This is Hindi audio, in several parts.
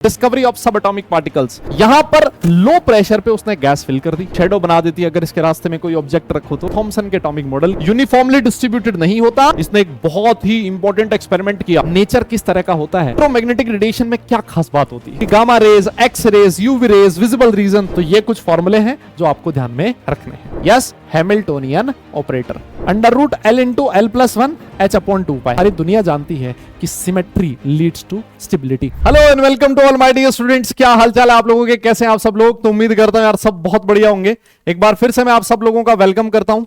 डिस्कवरी ऑफ सब एटॉमिक पार्टिकल्स। यहां पर लो प्रेशर पे उसने गैस फिल कर दी, शेडो बना देती है। अगर इसके रास्ते में कोई ऑब्जेक्ट रखो तो थॉमसन के एटॉमिक मॉडल यूनिफॉर्मली डिस्ट्रीब्यूटेड नहीं होता। इसने एक बहुत ही इंपॉर्टेंट एक्सपेरिमेंट किया, नेचर किस तरह का होता है, इलेक्ट्रोमैग्नेटिक रेडिएशन में क्या खास बात होती है, gamma rays, X rays, UV rays, visible region. तो ये कुछ फॉर्मूले हैं जो आपको ध्यान में रखने हैं। Yes, Hamiltonian operator under root L into L plus one H upon 2 pi. सारी दुनिया जानती है कि symmetry leads to stability. Hello and welcome to all my dear students. क्या हालचाल है आप लोगों के, कैसे हैं आप सब लोग? तो उम्मीद करता हूं यार सब बहुत बढ़िया होंगे। एक बार फिर से मैं आप सब लोगों का वेलकम करता हूं।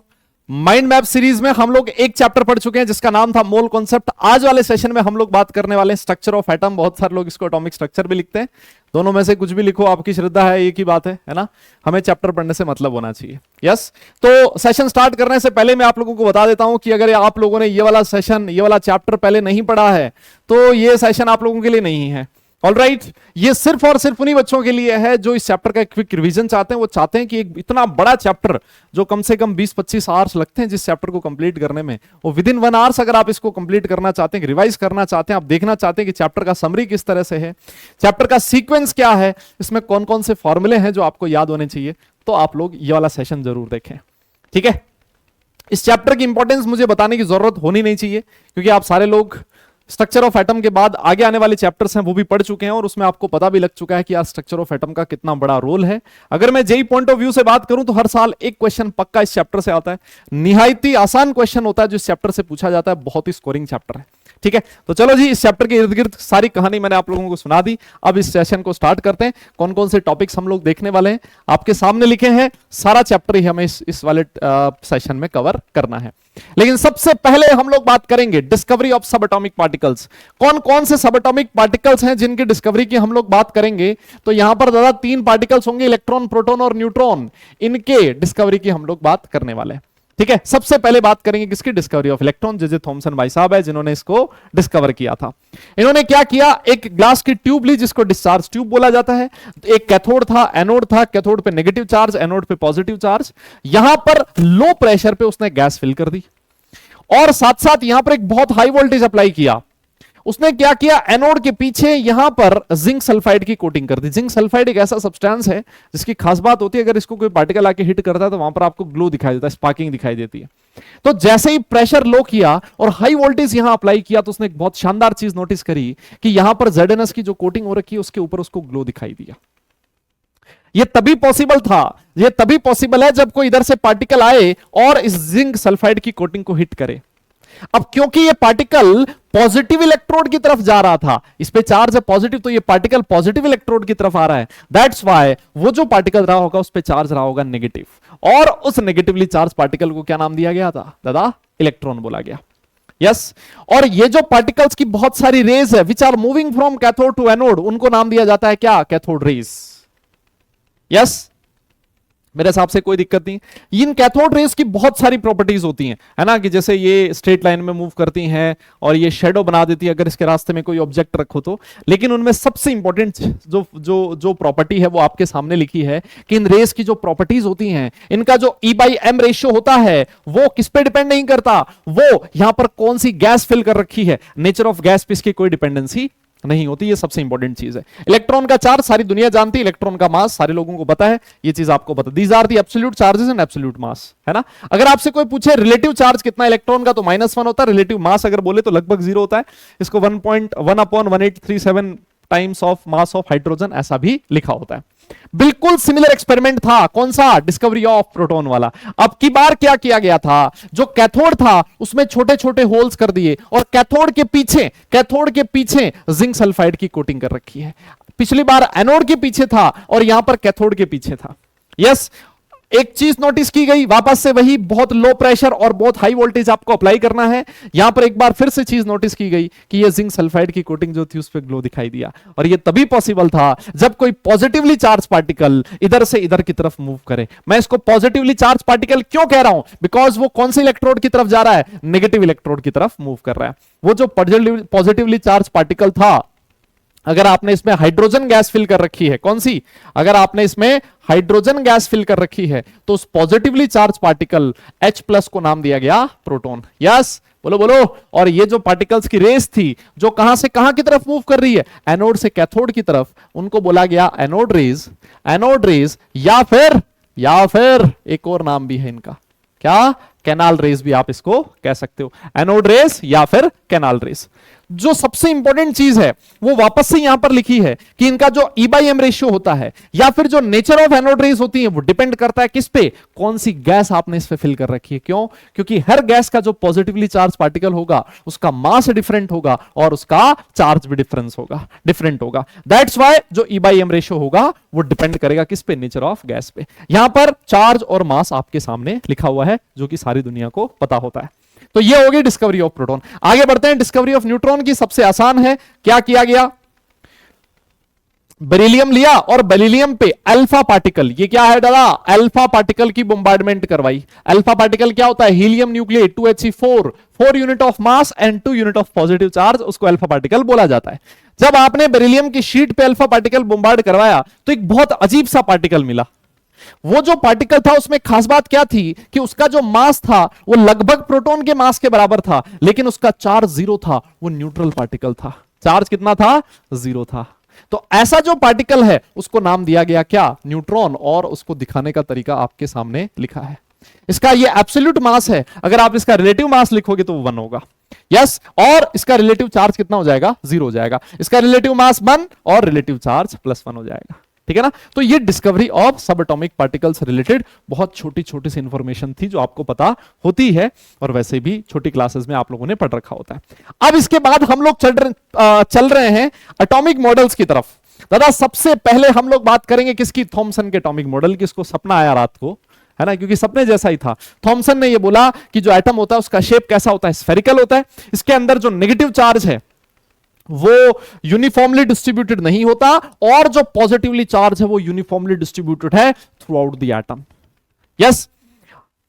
माइंड मैप सीरीज में हम लोग एक चैप्टर पढ़ चुके हैं जिसका नाम था मोल कॉन्सेप्ट। आज वाले सेशन में हम लोग बात करने वाले हैं स्ट्रक्चर ऑफ एटम। बहुत सारे लोग इसको एटॉमिक स्ट्रक्चर भी लिखते हैं, दोनों में से कुछ भी लिखो, आपकी श्रद्धा है, एक ही बात है ना। हमें चैप्टर पढ़ने से मतलब होना चाहिए। यस, तो सेशन स्टार्ट करने से पहले मैं आप लोगों को बता देता हूं कि अगर आप लोगों ने ये वाला सेशन, ये वाला चैप्टर पहले नहीं पढ़ा है तो ये सेशन आप लोगों के लिए नहीं है। ऑलराइट, ये सिर्फ और सिर्फ उन्हीं बच्चों के लिए है जो इस चैप्टर का एक क्विक रिवीजन चाहते हैं। वो चाहते हैं कि एक इतना बड़ा चैप्टर जो कम से कम 20-25 आवर्स लगते हैं जिस चैप्टर को कंप्लीट करने में, वो विद इन 1 आवर्स अगर आप इसको कंप्लीट करना चाहते हैं, रिवाइज करना चाहते हैं, आप देखना चाहते हैं कि चैप्टर का समरी किस तरह से है, चैप्टर का सीक्वेंस क्या है, इसमें कौन कौन से फॉर्मूले हैं जो आपको याद होने चाहिए, तो आप लोग ये वाला सेशन जरूर देखें। ठीक है, इस चैप्टर की इंपॉर्टेंस मुझे बताने की जरूरत होनी नहीं चाहिए क्योंकि आप सारे लोग स्ट्रक्चर ऑफ एटम के बाद आगे आने वाले चैप्टर्स हैं वो भी पढ़ चुके हैं और उसमें आपको पता भी लग चुका है कि यार स्ट्रक्चर ऑफ एटम का कितना बड़ा रोल है। अगर मैं जेई पॉइंट ऑफ व्यू से बात करूं तो हर साल एक क्वेश्चन पक्का इस चैप्टर से आता है। निहायत ही आसान क्वेश्चन होता है जो इस चैप्टर से पूछा जाता है, बहुत ही स्कोरिंग चैप्टर है। ठीक है, तो चलो जी, इस चैप्टर के इर्द गिर्द सारी कहानी मैंने आप लोगों को सुना दी। अब इस सेशन को स्टार्ट करते हैं। कौन कौन से टॉपिक्स हम लोग देखने वाले हैं आपके सामने लिखे हैं, सारा चैप्टर ही हमें इस वाले सेशन में कवर करना है। लेकिन सबसे पहले हम लोग बात करेंगे डिस्कवरी ऑफ सब एटॉमिक पार्टिकल्स। कौन कौन से सब एटॉमिक पार्टिकल्स हैं जिनकी डिस्कवरी की हम लोग बात करेंगे? तो यहां पर दादा 3 पार्टिकल्स होंगे, इलेक्ट्रॉन, प्रोटॉन और न्यूट्रॉन। इनके डिस्कवरी की हम लोग बात करने वाले हैं। ठीक है, सबसे पहले बात करेंगे किसकी? Discovery of electron. J Thomson भाई साहब है जिन्होंने इसको डिस्कवर किया था। इन्होंने क्या किया, एक ग्लास की ट्यूब ली जिसको डिस्चार्ज ट्यूब बोला जाता है। एक कैथोड था, एनोड था, कैथोड पे नेगेटिव चार्ज, एनोड पे पॉजिटिव चार्ज। यहां पर लो प्रेशर पे उसने गैस फिल कर दी और साथ साथ यहां पर एक बहुत हाई वोल्टेज अप्लाई किया। उसने क्या किया, एनोड के पीछे यहां पर जिंक सल्फाइड की कोटिंग कर दी। जिंक सल्फाइड एक ऐसा सब्सटेंस है जिसकी खास बात होती है, अगर इसको कोई पार्टिकल आके हिट करता है तो वहां पर आपको ग्लो दिखाई देता है, स्पार्किंग दिखाई देती है। तो जैसे ही प्रेशर लो किया और हाई वोल्टेज यहां अप्लाई किया तो उसने एक बहुत शानदार चीज नोटिस करी कि यहां पर ZnS की जो कोटिंग हो रखी है उसके ऊपर उसको ग्लो दिखाई दिया। ये तभी पॉसिबल था, ये तभी पॉसिबल है जब कोई इधर से पार्टिकल आए और इस जिंक सल्फाइड की कोटिंग को हिट करे। अब क्योंकि ये पार्टिकल पॉजिटिव इलेक्ट्रोड की तरफ जा रहा था, इस पे चार्ज है पॉजिटिव, तो ये पार्टिकल पॉजिटिव इलेक्ट्रोड की तरफ आ रहा है। दैट्स व्हाई वो जो पार्टिकल रहा होगा उस पे चार्ज रहा होगा नेगेटिव, और उस नेगेटिवली चार्ज पार्टिकल को क्या नाम दिया गया था दादा? इलेक्ट्रॉन बोला गया। यस, और ये जो पार्टिकल्स की बहुत सारी रेज है which are moving from cathode to anode, उनको नाम दिया जाता है क्या? Cathode rays. यस, मेरे हिसाब से कोई दिक्कत नहीं। इन कैथोड रेज की बहुत सारी प्रॉपर्टीज होती हैं, है ना, कि जैसे ये स्ट्रेट लाइन में मूव करती हैं और ये शेडो बना देती है अगर इसके रास्ते में कोई ऑब्जेक्ट रखो तो। लेकिन उनमें सबसे इंपॉर्टेंट जो जो जो प्रॉपर्टी है वो आपके सामने लिखी है कि इन रेज की जो प्रॉपर्टीज होती हैं, इनका जो E/M रेशियो होता है वो किस पे डिपेंड नहीं करता, वो यहां पर कौन सी गैस फिल कर रखी है, नेचर ऑफ गैस पे इसकी कोई डिपेंडेंसी नहीं होती। ये सबसे इंपॉर्टेंट चीज है। इलेक्ट्रॉन का चार्ज सारी दुनिया जानती है, इलेक्ट्रॉन का मास सारे लोगों को पता है, ये चीज आपको पता। These are the absolute charges and absolute mass, है ना। अगर आपसे कोई पूछे रिलेटिव चार्ज कितना इलेक्ट्रॉन का, तो -1 होता है। रिलेटिव मास अगर बोले तो लगभग 0 होता है। इसको 1.1/1837 times of mass of hydrogen ऐसा भी लिखा होता है। बिल्कुल सिमिलर एक्सपेरिमेंट था, कौन सा? डिस्कवरी ऑफ प्रोटॉन वाला। अब की बार क्या किया गया था, जो कैथोड था उसमें छोटे छोटे होल्स कर दिए और कैथोड के पीछे जिंक सल्फाइड की कोटिंग कर रखी है। पिछली बार एनोड के पीछे था और यहां पर कैथोड के पीछे था। यस, एक चीज नोटिस की गई, वापस से वही बहुत लो प्रेशर और बहुत हाई वोल्टेज आपको अप्लाई करना है। यहां पर एक बार फिर से चीज नोटिस की गई कि ये जिंक सल्फाइड की कोटिंग जो थी उस पर ग्लो दिखाई दिया, और ये तभी पॉसिबल था जब कोई पॉजिटिवली चार्ज पार्टिकल इधर से इधर की तरफ मूव करे। मैं इसको पॉजिटिवली चार्ज पार्टिकल क्यों कह रहा हूं? बिकॉज वो कौन से इलेक्ट्रोड की तरफ जा रहा है? नेगेटिव इलेक्ट्रोड की तरफ मूव कर रहा है। वो जो पॉजिटिवली चार्ज पार्टिकल था, अगर आपने इसमें हाइड्रोजन गैस फिल कर रखी है, कौन सी? अगर आपने इसमें हाइड्रोजन गैस फिल कर रखी है तो उस पॉजिटिवली चार्ज पार्टिकल H+ को नाम दिया गया प्रोटॉन। यस, बोलो बोलो। और ये जो पार्टिकल्स की रेस थी जो कहां से कहां की तरफ मूव कर रही है, एनोड से कैथोड की तरफ, उनको बोला गया एनोड रेज। एनोड रेज या फिर एक और नाम भी है इनका, क्या, कैनाल रेस भी आप इसको कह सकते हो। एनोड रेस या फिर कैनाल रेस। जो सबसे इंपॉर्टेंट चीज है वो वापस से यहां पर लिखी है कि इनका जो E/M रेशियो होता है या फिर जो नेचर ऑफ एनोड रेस होती है वो डिपेंड करता है किस पे, कौन सी गैस आपने इस पे फिल कर रखी है। क्यों? क्योंकि हर गैस का जो पॉजिटिवली चार्ज पार्टिकल होगा उसका मास डिफरेंट होगा और उसका चार्ज भी डिफरेंट होगा। दैट्स वाई जो E/M रेशियो होगा वो डिपेंड करेगा किस पे, नेचर ऑफ गैस पे। यहां पर चार्ज और मास आपके सामने लिखा हुआ है जो कि सारी दुनिया को पता होता है। तो ये हो गई डिस्कवरी ऑफ प्रोटॉन। आगे बढ़ते हैं, डिस्कवरी ऑफ न्यूट्रॉन की सबसे आसान है। क्या किया गया, बेरिलियम लिया और बेरिलियम पे अल्फा पार्टिकल, ये क्या है दादा, अल्फा पार्टिकल की बोmbardment करवाई। अल्फा पार्टिकल क्या होता है, helium nucleate 2He4, 4 unit of mass and 2 unit of positive charge, उसको अल्फा पार्टिकल बोला जाता है। जब आपने बेरिलियम की शीट पे अल्फा पार्टिकल बोmbard करवाया तो एक बहुत अजीब सा पार्टिकल मिला। वो जो पार्टिकल था उसमें खास बात क्या थी कि उसका जो मास था वो लगभग प्रोटॉन के मास के बराबर था, लेकिन उसका चार्ज 0 था। वो न्यूट्रल पार्टिकल था। चार्ज कितना था, 0 था। तो ऐसा जो पार्टिकल है उसको नाम दिया गया क्या, न्यूट्रॉन। और उसको दिखाने का तरीका आपके सामने लिखा है। इसका ये एब्सोल्यूट मास है, अगर आप इसका रिलेटिव मास लिखोगे तो वो 1 होगा। यस, और इसका रिलेटिव चार्ज कितना हो जाएगा, 0 हो जाएगा। इसका रिलेटिव मास 1 और रिलेटिव चार्ज +1 हो जाएगा। ठीक है ना। तो ये डिस्कवरी ऑफ सब एटॉमिक पार्टिकल्स रिलेटेड बहुत छोटी छोटी सी इंफॉर्मेशन थी जो आपको पता होती है और वैसे भी छोटी क्लासेस में आप लोगों ने पढ़ रखा होता है। अब इसके बाद हम लोग चल रहे हैं एटॉमिक मॉडल्स की तरफ। दादा सबसे पहले हम लोग बात करेंगे किसकी, थॉमसन के एटॉमिक मॉडल की। इसको सपना आया रात को, है ना, क्योंकि सपने जैसा ही था। थॉमसन ने ये बोला कि जो एटम होता है उसका शेप कैसा होता है, स्फेरिकल होता है। इसके अंदर जो नेगेटिव चार्ज है वो यूनिफॉर्मली डिस्ट्रीब्यूटेड नहीं होता और जो पॉजिटिवली चार्ज है वो यूनिफॉर्मली डिस्ट्रीब्यूटेड है through out the atom. Yes,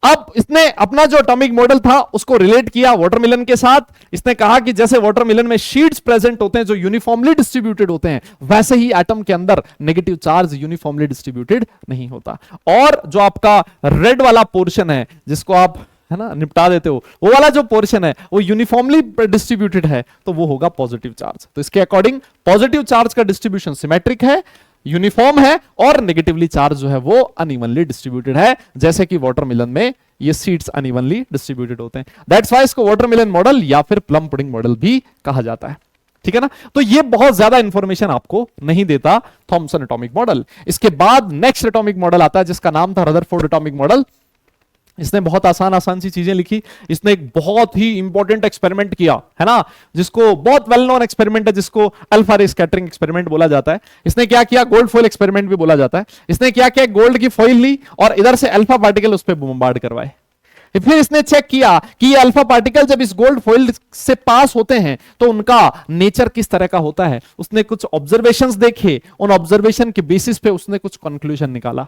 अब इसने अपना जो एटॉमिक मॉडल था उसको रिलेट किया वाटरमेलन के साथ। इसने कहा कि जैसे वाटरमेलन में शीट्स प्रेजेंट होते हैं जो यूनिफॉर्मली डिस्ट्रीब्यूटेड होते हैं, वैसे ही एटम के अंदर नेगेटिव चार्ज यूनिफॉर्मली डिस्ट्रीब्यूटेड नहीं होता। और जो आपका रेड वाला पोर्शन है जिसको आप, है ना, निपटा देते हो, वो वाला जो पोर्शन है वो यूनिफॉर्मली डिस्ट्रीब्यूटेड है तो वो होगा पॉजिटिव चार्ज। तो इसके अकॉर्डिंग पॉजिटिव चार्ज का डिस्ट्रीब्यूशन सिमेट्रिक है, यूनिफॉर्म है, और नेगेटिवली चार्ज जो है वो अनइवनली डिस्ट्रीब्यूटेड है, जैसे कि वाटरमेलन में ये सीड्स अनइवनली डिस्ट्रीब्यूटेड होते हैं। दैट्स व्हाई इसको वाटरमेलन मॉडल या फिर प्लम पुडिंग मॉडल भी कहा जाता है। ठीक है ना। तो ये बहुत ज्यादा इंफॉर्मेशन आपको नहीं देता थॉमसन एटॉमिक मॉडल। इसके बाद नेक्स्ट एटॉमिक मॉडल आता है जिसका नाम था रदरफोर्ड एटॉमिक मॉडल। इसने बहुत आसान सी चीजें लिखी। इसने एक बहुत ही इंपॉर्टेंट एक्सपेरिमेंट किया, है ना, जिसको बहुत वेल नोन एक्सपेरिमेंट है, जिसको अल्फा रे स्कैटरिंग एक्सपेरिमेंट बोला जाता है। इसने क्या किया, गोल्ड फॉइल एक्सपेरिमेंट भी बोला जाता है। इसने क्या किया, गोल्ड की फॉइल ली और इधर से अल्फा पार्टिकल उस पर बोम्बार्ड करवाए। फिर इसने चेक किया कि ये अल्फा पार्टिकल जब इस गोल्ड फॉइल से पास होते हैं तो उनका नेचर किस तरह का होता है। उसने कुछ ऑब्जर्वेशंस देखे, उन ऑब्जर्वेशन के बेसिस पे उसने कुछ कंक्लूजन निकाला।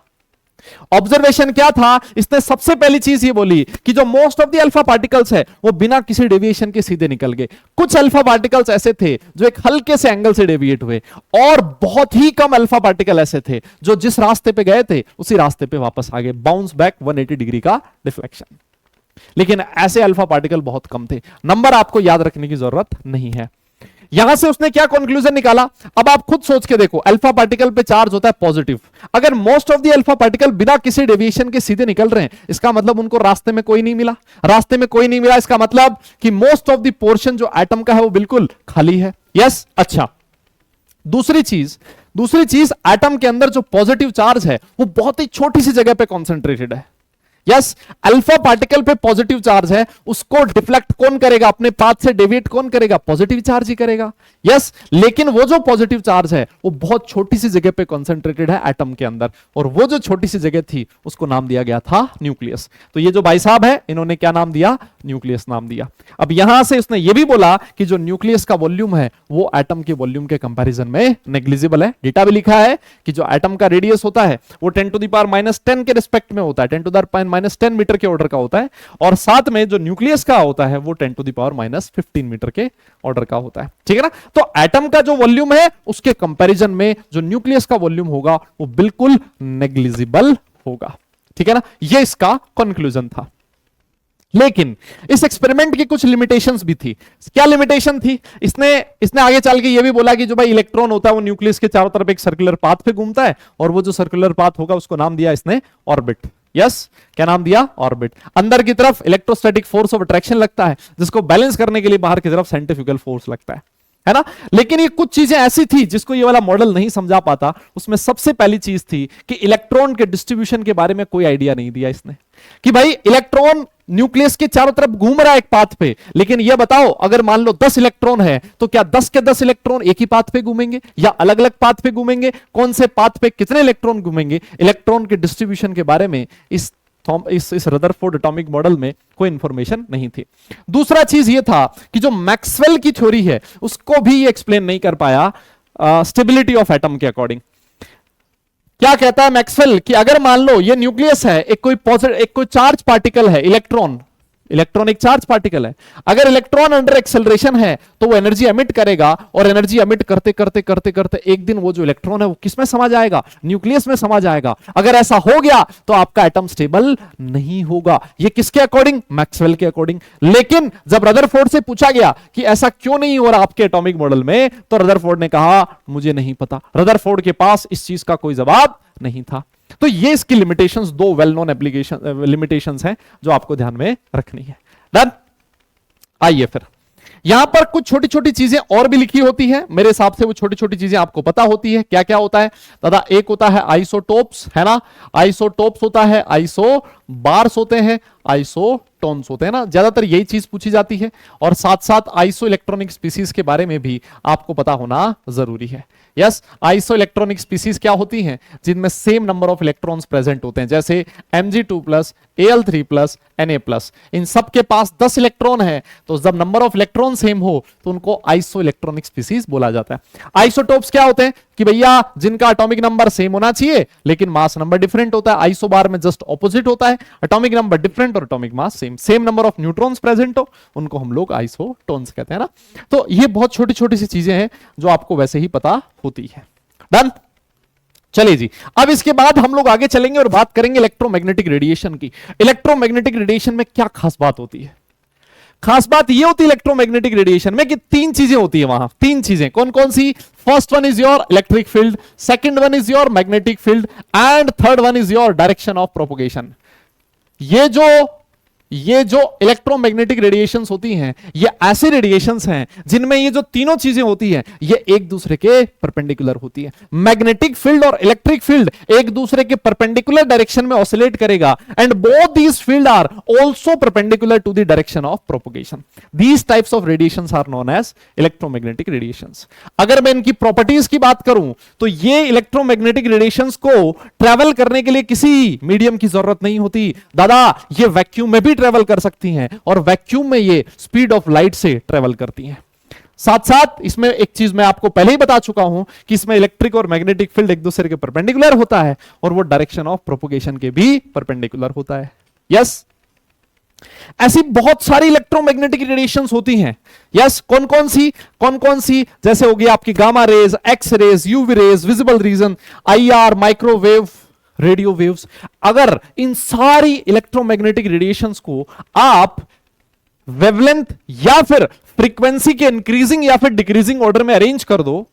ऑब्जर्वेशन क्या था, इसने सबसे पहली चीज ये बोली कि जो most of the alpha particles है वो बिना किसी डेविएशन के सीधे निकल गए। कुछ अल्फा पार्टिकल्स ऐसे थे जो एक हल्के से एंगल से डेविएट हुए और बहुत ही कम अल्फा पार्टिकल ऐसे थे जो जिस रास्ते पे गए थे उसी रास्ते पे वापस आ गए, बाउंस बैक 180 डिग्री का डिफ्लेक्शन। लेकिन ऐसे अल्फा पार्टिकल बहुत कम थे। नंबर आपको याद रखने की जरूरत नहीं है। यहां से उसने क्या कंक्लूजन निकाला, अब आप खुद सोच के देखो। अल्फा पार्टिकल पे चार्ज होता है पॉजिटिव। अगर most of the alpha particle बिना किसी डेविएशन के सीधे निकल रहे हैं, इसका मतलब उनको रास्ते में कोई नहीं मिला। रास्ते में कोई नहीं मिला, इसका मतलब कि मोस्ट ऑफ द पोर्शन जो एटम का है वो बिल्कुल खाली है। यस, अच्छा। दूसरी चीज एटम के अंदर जो पॉजिटिव चार्ज है वो बहुत ही छोटी सी जगह पे कॉन्सेंट्रेटेड है। यस, अल्फा पार्टिकल पे पॉजिटिव चार्ज है, उसको डिफ्लेक्ट कौन करेगा, अपने पाथ से डेविएट कौन करेगा, पॉजिटिव चार्ज ही करेगा। यस, लेकिन वो जो पॉजिटिव चार्ज है वो बहुत छोटी सी जगह पे कॉन्सेंट्रेटेड है एटम के अंदर, और वो जो छोटी सी जगह थी उसको नाम दिया गया था न्यूक्लियस। तो ये जो भाई साहब है इन्होंने क्या नाम दिया, न्यूक्लियस नाम दिया। अब यहां से उसने ये भी बोला कि जो न्यूक्लियस का वॉल्यूम है वो एटम के वॉल्यूम के कंपैरिजन में नेग्लिजिबल है। डेटा भी लिखा है कि जो एटम का रेडियस होता है वो 10⁻⁻10 के रिस्पेक्ट में होता है, 10⁻⁻10 मीटर के ऑर्डर का होता है, और साथ में जो न्यूक्लियस का होता है वो 10⁻⁻15 मीटर के ऑर्डर का होता है। ठीक है ना। तो एटम का जो वॉल्यूम है उसके कंपैरिजन में जो न्यूक्लियस का वॉल्यूम होगा वो बिल्कुल नेग्लिजिबल होगा। ठीक है ना। ये इसका कंक्लूजन था। लेकिन इस एक्सपेरिमेंट की कुछ लिमिटेशंस भी थी। क्या लिमिटेशन थी? इसने इसने आगे चल के ये भी बोला कि जो भाई इलेक्ट्रॉन होता है वो न्यूक्लियस के चारों तरफ एक सर्कुलर पाथ पे घूमता है, और वो जो सर्कुलर पाथ होगा उसको नाम दिया इसने ऑर्बिट। यस, क्या नाम दिया? ऑर्बिट। अंदर की तरफ इलेक्ट्रोस्टैटिक फोर्स ऑफ अट्रैक्शन लगता है, जिसको बैलेंस करने के लिए बाहर की तरफ सेंट्रीफ्यूगल फोर्स लगता है ना। लेकिन ये कुछ चीजें ऐसी थी जिसको ये वाला मॉडल नहीं समझा पाता। उसमें सबसे पहली चीज थी कि इलेक्ट्रॉन के डिस्ट्रीब्यूशन के बारे में कोई आइडिया नहीं दिया इसने, कि भाई इलेक्ट्रॉन न्यूक्लियस के चारों तरफ घूम रहा है एक पाथ पे, लेकिन यह बताओ अगर मान लो 10 इलेक्ट्रॉन है तो क्या 10 के 10 इलेक्ट्रॉन एक ही पाथ पे घूमेंगे या अलग अलग पाथ पे घूमेंगे? कौन से पाथ पे कितने इलेक्ट्रॉन घूमेंगे? इलेक्ट्रॉन के डिस्ट्रीब्यूशन के बारे में इस रदरफोर्ड एटॉमिक मॉडल में कोई इंफॉर्मेशन नहीं थी। दूसरा चीज यह था कि जो मैक्सवेल की थ्योरी है उसको भी ये एक्सप्लेन नहीं कर पाया स्टेबिलिटी ऑफ एटम के अकॉर्डिंग। क्या कहता है मैक्सवेल कि अगर मान लो ये न्यूक्लियस है, एक कोई चार्ज पार्टिकल है, इलेक्ट्रॉन एक चार्ज पार्टिकल है, अगर इलेक्ट्रॉन अंडर एक्सेलरेशन है तो वो एनर्जी एमिट करेगा, और एनर्जी एमिट करते करते करते करते एक दिन वो जो इलेक्ट्रॉन है वो किस में समा जाएगा? न्यूक्लियस में समा जाएगा। अगर ऐसा हो गया तो आपका एटम स्टेबल नहीं होगा। ये किसके अकॉर्डिंग? मैक्सवेल के अकॉर्डिंग। लेकिन जब रदरफोर्ड से पूछा गया कि ऐसा क्यों नहीं हो रहा आपके एटॉमिक मॉडल में, तो रदरफोर्ड ने कहा मुझे नहीं पता। रदरफोर्ड के पास इस चीज का कोई जवाब नहीं था। तो ये इसकी लिमिटेशंस, दो वेल नोन एप्लीकेशन लिमिटेशंस हैं जो आपको ध्यान में रखनी है। डन। आइए फिर यहां पर कुछ छोटी छोटी चीजें और भी लिखी होती है, मेरे हिसाब से वो छोटी छोटी चीजें आपको पता होती है। क्या क्या होता है दादा? एक होता है आइसोटोप्स, है ना, आइसोटोप्स होता है, आइसो बार्स होते हैं, आइसोटोन्स होते हैं ना, ज्यादातर यही चीज पूछी जाती है। और साथ साथ आइसो इलेक्ट्रॉनिक स्पीसीज के बारे में भी आपको पता होना जरूरी है। यस, आइसो इलेक्ट्रॉनिक स्पीसीज क्या होती हैं? जिनमें same number of electrons present होते हैं, जैसे Mg2+, Al3+, Na+। इन सब के पास 10 इलेक्ट्रॉन है, तो जब नंबर ऑफ इलेक्ट्रॉन सेम हो तो उनको आइसो इलेक्ट्रॉनिक स्पीसीज बोला जाता है। आइसोटोप्स क्या होते हैं? कि भैया जिनका एटॉमिक नंबर सेम होना चाहिए लेकिन मास नंबर डिफरेंट होता है। आइसो बार में जस्ट ऑपोजिट होता है, एटॉमिक नंबर डिफरेंट और atomic mass same, same number of neutrons present हो, उनको हम लोग आइसोटोन्स कहते हैं ना। तो ये बहुत छोटी छोटी सी चीजें हैं जो आपको वैसे ही पता होती है। डन। चलिए जी, अब इसके बाद हम लोग आगे चलेंगे और बात करेंगे इलेक्ट्रोमैग्नेटिक रेडिएशन की। इलेक्ट्रोमैग्नेटिक रेडिएशन में क्या खास बात होती है? खास बात यह होती है इलेक्ट्रोमैग्नेटिक रेडिएशन में कि तीन चीजें होती है वहां। तीन चीजें कौन कौन सी? First one is your electric field, second one is your magnetic field, and third one is your direction of propagation. ये जो इलेक्ट्रोमैग्नेटिक रेडिएशंस होती हैं, ये ऐसे रेडिएशंस हैं जिनमें ये जो तीनों चीजें होती हैं ये एक दूसरे के परपेंडिकुलर होती है। मैग्नेटिक फील्ड और इलेक्ट्रिक फील्ड एक दूसरे के परपेंडिकुलर डायरेक्शन में ऑसिलेट करेगा, and both these field are also perpendicular to the direction of propagation. These types of radiations are known as electromagnetic radiations. अगर मैं इनकी प्रॉपर्टीज की बात करूं तो ये इलेक्ट्रोमैग्नेटिक रेडिएशंस को ट्रैवल करने के लिए किसी मीडियम की जरूरत नहीं होती दादा, ये वैक्यूम में भी ट्रेवल कर सकती हैं, और वैक्यूम में ये स्पीड ऑफ लाइट से ट्रेवल करती हैं। साथ साथ इसमें एक चीज मैं आपको पहले ही बता चुका हूं कि इसमें इलेक्ट्रिक और मैग्नेटिक फील्ड एक दूसरे के परपेंडिकुलर होता है, और वो डायरेक्शन ऑफ प्रोपोगेशन के भी परपेंडिकुलर होता है। यस, ऐसी बहुत सारी इलेक्ट्रोमैग्नेटिक रेडिएशंस होती हैं। यस, कौन कौन सी? जैसे होगी आपकी gamma rays, X rays, UV rays, visible region, IR, microwave, radio waves. अगर इन सारी इलेक्ट्रोमैग्नेटिक रेडिएशंस को आप वेवलेंथ या फिर फ्रीक्वेंसी के इंक्रीजिंग या फिर डिक्रीजिंग ऑर्डर में अरेंज कर दो,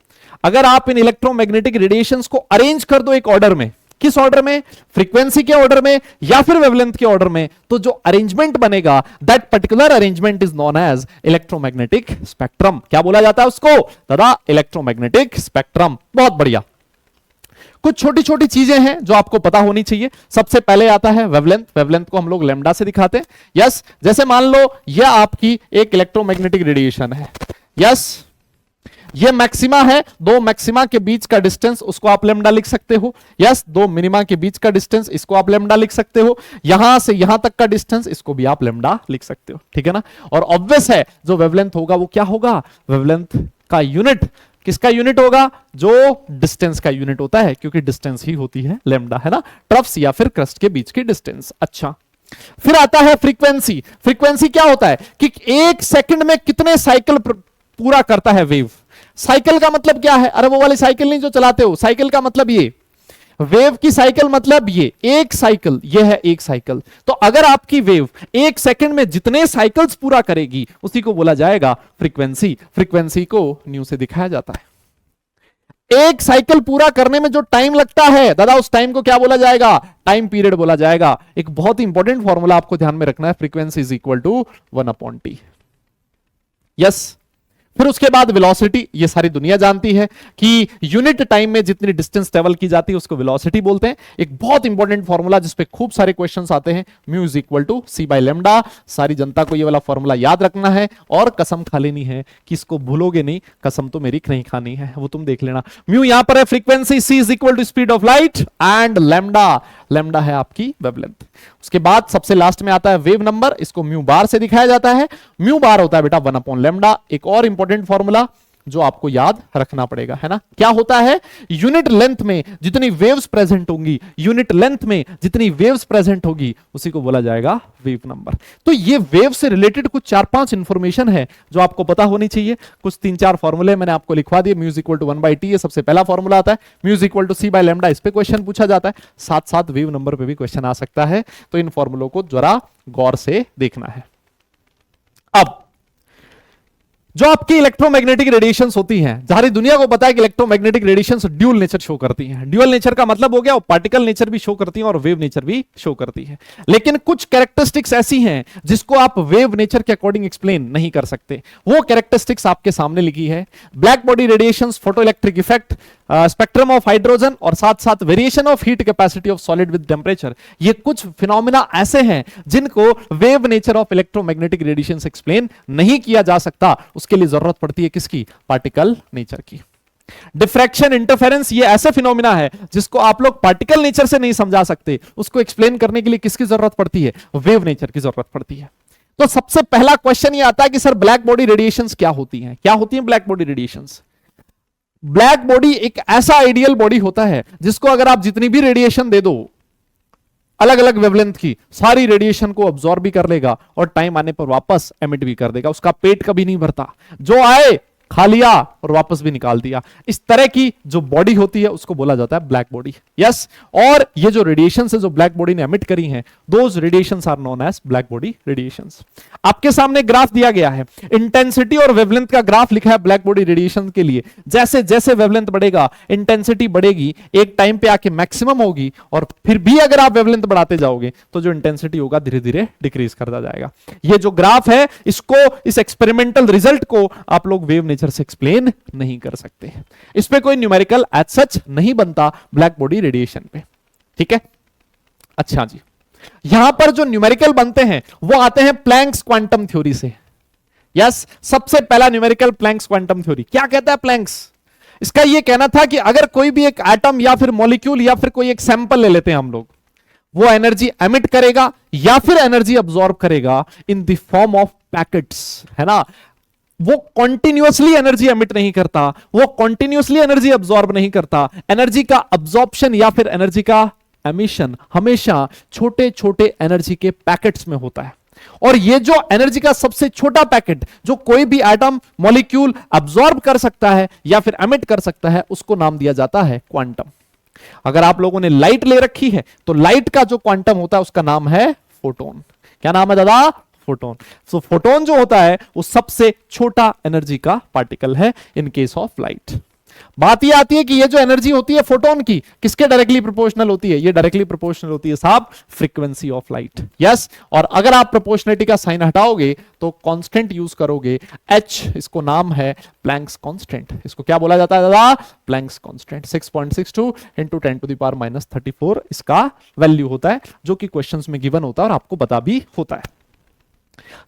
अगर आप इन इलेक्ट्रोमैग्नेटिक रेडिएशंस को अरेंज कर दो एक ऑर्डर में, किस ऑर्डर में? फ्रीक्वेंसी के ऑर्डर में या फिर वेवलेंथ के ऑर्डर में, तो जो अरेंजमेंट बनेगा that particular arrangement is known as electromagnetic spectrum. क्या बोला जाता है उसको दादा? Electromagnetic spectrum. बहुत बढ़िया। कुछ छोटी छोटी चीजें हैं जो आपको पता होनी चाहिए। सबसे पहले आता है वेवलेंथ। वेवलेंथ को हम लोग लैम्डा से दिखाते हैं। यस, जैसे मान लो यह आपकी एक इलेक्ट्रोमैग्नेटिक रेडिएशन है। यस, ये मैक्सिमा है, दो मैक्सिमा के बीच का डिस्टेंस, उसको आप लैम्डा लिख सकते हो। यस, दो मिनिमा के बीच का डिस्टेंस, इसको आप लैम्डा लिख सकते हो। यहां से यहां तक का डिस्टेंस, इसको भी आप लैम्डा लिख सकते हो। ठीक है ना? और ऑब्वियस है जो वेवलेंथ होगा वो क्या होगा? वेवलेंथ का यूनिट किसका यूनिट होगा? जो डिस्टेंस का यूनिट होता है, क्योंकि डिस्टेंस ही होती है लैम्डा, है ना, ट्रफ्स या फिर क्रस्ट के बीच की डिस्टेंस। अच्छा, फिर आता है फ्रीक्वेंसी। फ्रीक्वेंसी क्या होता है कि एक सेकंड में कितने साइकिल पूरा करता है वेव। साइकिल का मतलब क्या है? अरे वो वाली साइकिल नहीं जो चलाते हो, साइकिल का मतलब ये वेव की साइकिल मतलब ये एक साइकिल, ये है एक साइकिल। तो अगर आपकी वेव एक सेकंड में जितने साइकिल्स पूरा करेगी उसी को बोला जाएगा फ्रीक्वेंसी। फ्रीक्वेंसी को न्यू से दिखाया जाता है। एक साइकिल पूरा करने में जो टाइम लगता है दादा, उस टाइम को क्या बोला जाएगा? टाइम पीरियड बोला जाएगा। एक बहुत ही इंपॉर्टेंट फॉर्मूला आपको ध्यान में रखना है, frequency is equal to 1/t। Yes. फिर उसके बाद वेलोसिटी, ये सारी दुनिया जानती है कि यूनिट टाइम में जितनी डिस्टेंस ट्रेवल की जाती है उसको वेलोसिटी बोलते हैं। एक बहुत इंपॉर्टेंट फॉर्मूला जिसपे खूब सारे क्वेश्चंस आते हैं, mu is equal to C by lambda. सारी जनता को ये वाला फॉर्मूला याद रखना है और कसम खा लेनी है कि इसको भूलोगे नहीं। कसम तो मेरी नहीं खानी है, वो तुम देख लेना। म्यू यहां पर है frequency, C is equal to speed of light and lambda, lambda है आपकी वेवलेंथ। उसके बाद सबसे लास्ट में आता है वेव नंबर, इसको म्यू बार से दिखाया जाता है। म्यू बार होता है बेटा 1/λ। एक और इंपॉर्टेंट फॉर्मूला जो आपको याद रखना पड़ेगा, है ना, क्या होता है? यूनिट लेंथ में जितनी वेव्स प्रेजेंट होंगी, यूनिट लेंथ में जितनी वेव्स प्रेजेंट होगी उसी को बोला जाएगा वेव नंबर। तो ये वेव से रिलेटेड कुछ 4-5 इंफॉर्मेशन है जो आपको पता होनी चाहिए। कुछ 3-4 फॉर्मूले मैंने आपको लिखवा दिए। Mu is equal to 1/t, ये सबसे पहला फॉर्मूला आता है। Mu is equal to C by lambda, इस पे क्वेश्चन पूछा जाता है। साथ साथ वेव नंबर पे भी क्वेश्चन आ सकता है, तो इन फॉर्मूलों को जरा गौर से देखना है। अब जो आपकी इलेक्ट्रोमैग्नेटिक रेडिएशंस होती हैं, सारी दुनिया को पता है कि electromagnetic radiations dual nature show करती हैं। ड्यूल नेचर का मतलब हो गया वो पार्टिकल नेचर भी शो करती हैं और वेव नेचर भी शो करती है। लेकिन कुछ कैरेक्टरिस्टिक्स ऐसी हैं जिसको आप वेव नेचर के अकॉर्डिंग एक्सप्लेन नहीं कर सकते। वो कैरेक्टरिस्टिक्स आपके सामने लिखी है। Black body radiations, photo electric effect, spectrum of hydrogen और साथ साथ variation of heat capacity of solid with temperature. ये कुछ फिनोमिना ऐसे हैं जिनको wave nature of electromagnetic radiation से एक्सप्लेन नहीं किया जा सकता। उसके लिए जरूरत पड़ती है किसकी? पार्टिकल नेचर की। डिफ्रैक्शन, इंटरफेरेंस, ये ऐसे फिनोमिना है जिसको आप लोग पार्टिकल नेचर से नहीं समझा सकते। उसको एक्सप्लेन करने के लिए किसकी जरूरत पड़ती है? वेव नेचर की जरूरत पड़ती है। तो सबसे पहला क्वेश्चन ये आता है कि सर ब्लैक बॉडी रेडिएशंस क्या होती हैं? क्या होती हैं black body radiations? Black body एक ऐसा आइडियल बॉडी होता है जिसको अगर आप जितनी भी रेडिएशन दे दो अलग अलग वेवलेंथ की, सारी रेडिएशन को अब्सॉर्ब भी कर लेगा और टाइम आने पर वापस एमिट भी कर देगा। उसका पेट कभी नहीं भरता, जो आए खा लिया और वापस भी निकाल दिया। इस तरह की जो बॉडी होती है उसको बोला जाता है ब्लैक बॉडी। यस। और ये जो रेडिएशन है जो ब्लैक बॉडी ने एमिट करी हैं, those radiations are known as black body radiations. आपके सामने ग्राफ दिया गया है, इंटेंसिटी और वेवलेंथ का ग्राफ लिखा है ब्लैक बॉडी रेडिएशन के लिए। जैसे जैसे वेवलेंथ बढ़ेगा इंटेंसिटी बढ़ेगी, एक टाइम पे आके मैक्सिमम होगी और फिर भी अगर आप वेवलेंथ बढ़ाते जाओगे तो जो इंटेंसिटी होगा धीरे धीरे डिक्रीज करता जाएगा। ये जो ग्राफ है इसको, इस एक्सपेरिमेंटल रिजल्ट को आप लोग वेव नेचर से एक्सप्लेन नहीं कर सकते। इस पे कोई न्यूमेरिकल एज सच नहीं बनता ब्लैक बॉडी रेडिएशन पे। ठीक है, अच्छा जी। यहां पर जो न्यूमेरिकल बनते हैं वो आते हैं प्लैंक्स क्वांटम थ्योरी से। यस, सबसे पहला न्यूमेरिकल प्लैंक्स क्वांटम थ्योरी। क्या कहता है प्लैंक्स? इसका ये कहना था कि अगर कोई भी एक एटम या फिर मॉलिक्यूल या फिर कोई एक सैंपल ले लेते हैं हम लोग, वो एनर्जी एमिट करेगा या फिर एनर्जी अब्सॉर्ब करेगा in the form of packets, है ना। वो कॉन्टिन्यूअसली एनर्जी एमिट नहीं करता, वो कॉन्टिन्यूअसली एनर्जी अब्सॉर्ब नहीं करता। एनर्जी का अब्सॉर्प्शन या फिर एनर्जी का एमिशन हमेशा छोटे छोटे एनर्जी के पैकेट्स में होता है। और ये जो एनर्जी का सबसे छोटा पैकेट जो कोई भी एटम मॉलिक्यूल अब्सॉर्ब कर सकता है या फिर एमिट कर सकता है, उसको नाम दिया जाता है क्वांटम। अगर आप लोगों ने लाइट ले रखी है तो लाइट का जो क्वांटम होता है उसका नाम है फोटोन। क्या नाम है दादा? फोटोन। सो फोटोन जो होता है वो सबसे छोटा एनर्जी का पार्टिकल है इन केस ऑफ लाइट। बात ये आती है कि ये जो एनर्जी होती है फोटोन की, किसके डायरेक्टली प्रोपोर्शनल होती है? ये डायरेक्टली प्रोपोर्शनल होती है साहब फ्रीक्वेंसी ऑफ लाइट। यस। और अगर आप प्रोपोर्शनलिटी का साइन हटाओगे तो कांस्टेंट यूज करोगे h, इसको नाम है प्लैंक्स कांस्टेंट। इसको क्या बोला जाता है दादा? Planck's constant. 6.62 इंटू 10⁻34 इसका वैल्यू होता है, जो कि क्वेश्चंस में गिवन होता है और आपको पता भी होता है।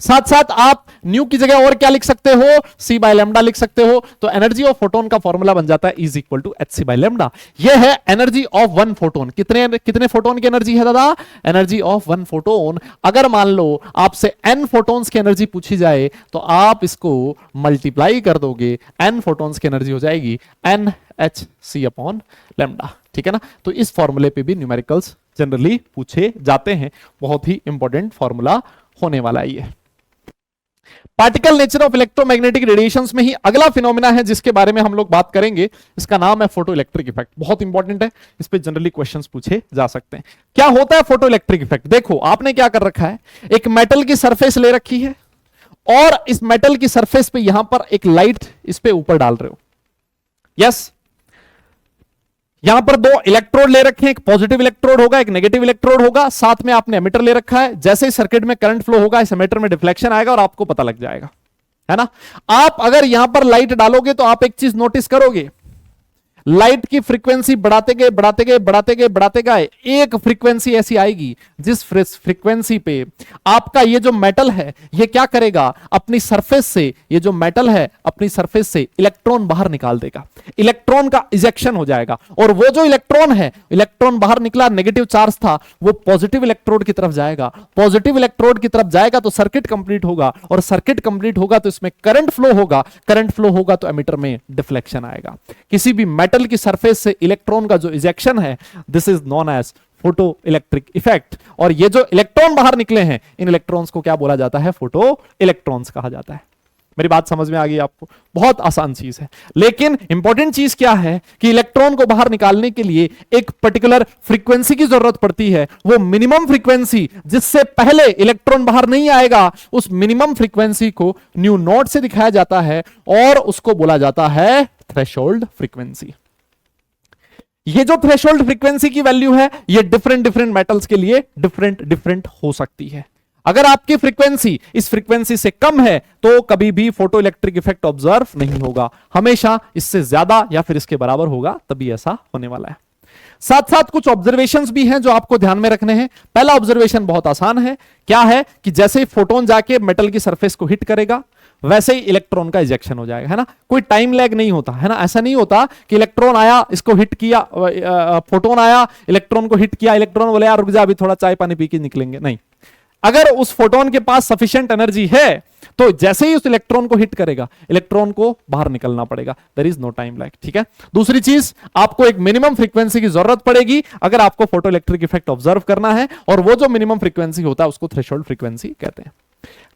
साथ साथ आप न्यू की जगह और क्या लिख सकते हो? सी बाय लेमडा लिख सकते हो। तो एनर्जी ऑफ फोटोन का फॉर्मूला बन जाता है is equal to H C by lambda. यह है एनर्जी ऑफ वन फोटोन। कितने कितने फोटोन की एनर्जी है दादा? Energy of one photon. अगर मान लो आपसे एन फोटोन्स की एनर्जी पूछी जाए तो आप इसको मल्टीप्लाई कर दोगे, एन फोटोन्स की एनर्जी हो जाएगी N H C upon lambda. ठीक है ना। तो इस फॉर्मूले पे भी न्यूमेरिकल्स जनरली पूछे जाते हैं। बहुत ही इंपॉर्टेंट फॉर्मूला होने वाला है ये। Particle nature of electromagnetic radiations में ही अगला फिनोमेना है जिसके बारे में हम लोग बात करेंगे, इसका नाम है फोटो इलेक्ट्रिक इफेक्ट। बहुत इंपॉर्टेंट है, इस पे जनरली क्वेश्चंस पूछे जा सकते हैं। क्या होता है फोटो इलेक्ट्रिक इफेक्ट? देखो आपने क्या कर रखा है, एक मेटल की सरफेस ले रखी है और इस मेटल की सरफेस पे यहां पर एक लाइट इस पे ऊपर डाल रहे हो। यस, यहां पर दो इलेक्ट्रोड ले रखे हैं, एक पॉजिटिव इलेक्ट्रोड होगा, एक नेगेटिव इलेक्ट्रोड होगा, साथ में आपने एमिटर ले रखा है। जैसे ही सर्किट में करंट फ्लो होगा, इस एमिटर में डिफ्लेक्शन आएगा और आपको पता लग जाएगा, है ना। आप अगर यहां पर लाइट डालोगे तो आप एक चीज नोटिस करोगे, लाइट की फ्रीक्वेंसी बढ़ाते गए बढ़ाते गए बढ़ाते गए बढ़ाते गए एक फ्रीक्वेंसी ऐसी आएगी जिस फ्रीक्वेंसी पे आपका ये जो मेटल है ये क्या करेगा, अपनी सरफेस से, ये जो मेटल है अपनी सरफेस से इलेक्ट्रॉन बाहर निकाल देगा, इलेक्ट्रॉन का इजेक्शन हो जाएगा। और वो जो इलेक्ट्रॉन है, इलेक्ट्रॉन बाहर निकला, नेगेटिव चार्ज था, वो पॉजिटिव इलेक्ट्रोड की तरफ जाएगा। पॉजिटिव इलेक्ट्रोड की तरफ जाएगा तो सर्किट कंप्लीट होगा, और सर्किट कंप्लीट होगा तो इसमें करंट फ्लो होगा, करंट फ्लो होगा तो एमिटर में डिफ्लेक्शन आएगा। किसी भी मेटल की सरफेस से इलेक्ट्रॉन का जो इजेक्शन है, this is known as photoelectric effect. और ये जो इलेक्ट्रॉन बाहर निकले हैं, इन इलेक्ट्रॉन्स को क्या बोला जाता है? फोटो इलेक्ट्रॉन्स कहा जाता है। मेरी बात समझ में आ गई आपको? बहुत आसान चीज है, लेकिन इंपॉर्टेंट चीज क्या है कि इलेक्ट्रॉन को बाहर निकालने के लिए एक पर्टिकुलर फ्रीक्वेंसी की जरूरत पड़ती है। वो मिनिमम फ्रीक्वेंसी जिससे पहले इलेक्ट्रॉन बाहर नहीं आएगा, उस मिनिमम फ्रीक्वेंसी को न्यू नॉट से दिखाया जाता है और उसको बोला जाता है थ्रेशोल्ड फ्रीक्वेंसी। ये जो थ्रेशोल्ड फ्रीक्वेंसी की वैल्यू है, ये डिफरेंट मेटल्स के लिए डिफरेंट हो सकती है। अगर आपकी फ्रीक्वेंसी इस फ्रीक्वेंसी से कम है तो कभी भी फोटो इलेक्ट्रिक इफेक्ट ऑब्जर्व नहीं होगा, हमेशा इससे ज्यादा या फिर इसके बराबर होगा, तभी ऐसा होने वाला है। साथ साथ कुछ ऑब्जर्वेशंस भी हैं जो आपको ध्यान में रखने हैं। पहला ऑब्जर्वेशन बहुत आसान है, क्या है कि जैसे ही फोटोन जाके मेटल की सरफेस को हिट करेगा, वैसे ही इलेक्ट्रॉन का इजेक्शन हो जाएगा, है ना। कोई टाइम लैग नहीं होता, है ना। ऐसा नहीं होता कि इलेक्ट्रॉन आया, इसको हिट किया, फोटोन आया, इलेक्ट्रॉन को हिट किया, इलेक्ट्रॉन बोले यार रुक जा, अभी थोड़ा चाय पानी पी के निकलेंगे, नहीं। अगर उस फोटोन के पास सफिशिएंट एनर्जी है तो जैसे ही उस इलेक्ट्रॉन को हिट करेगा, इलेक्ट्रॉन को बाहर निकलना पड़ेगा, there is no time lag, ठीक है। दूसरी चीज, आपको एक मिनिमम फ्रीक्वेंसी की जरूरत पड़ेगी अगर आपको फोटो इलेक्ट्रिक इफेक्ट ऑब्जर्व करना है, और वो जो मिनिमम फ्रीक्वेंसी होता है उसको थ्रेशोल्ड फ्रीक्वेंसी कहते हैं।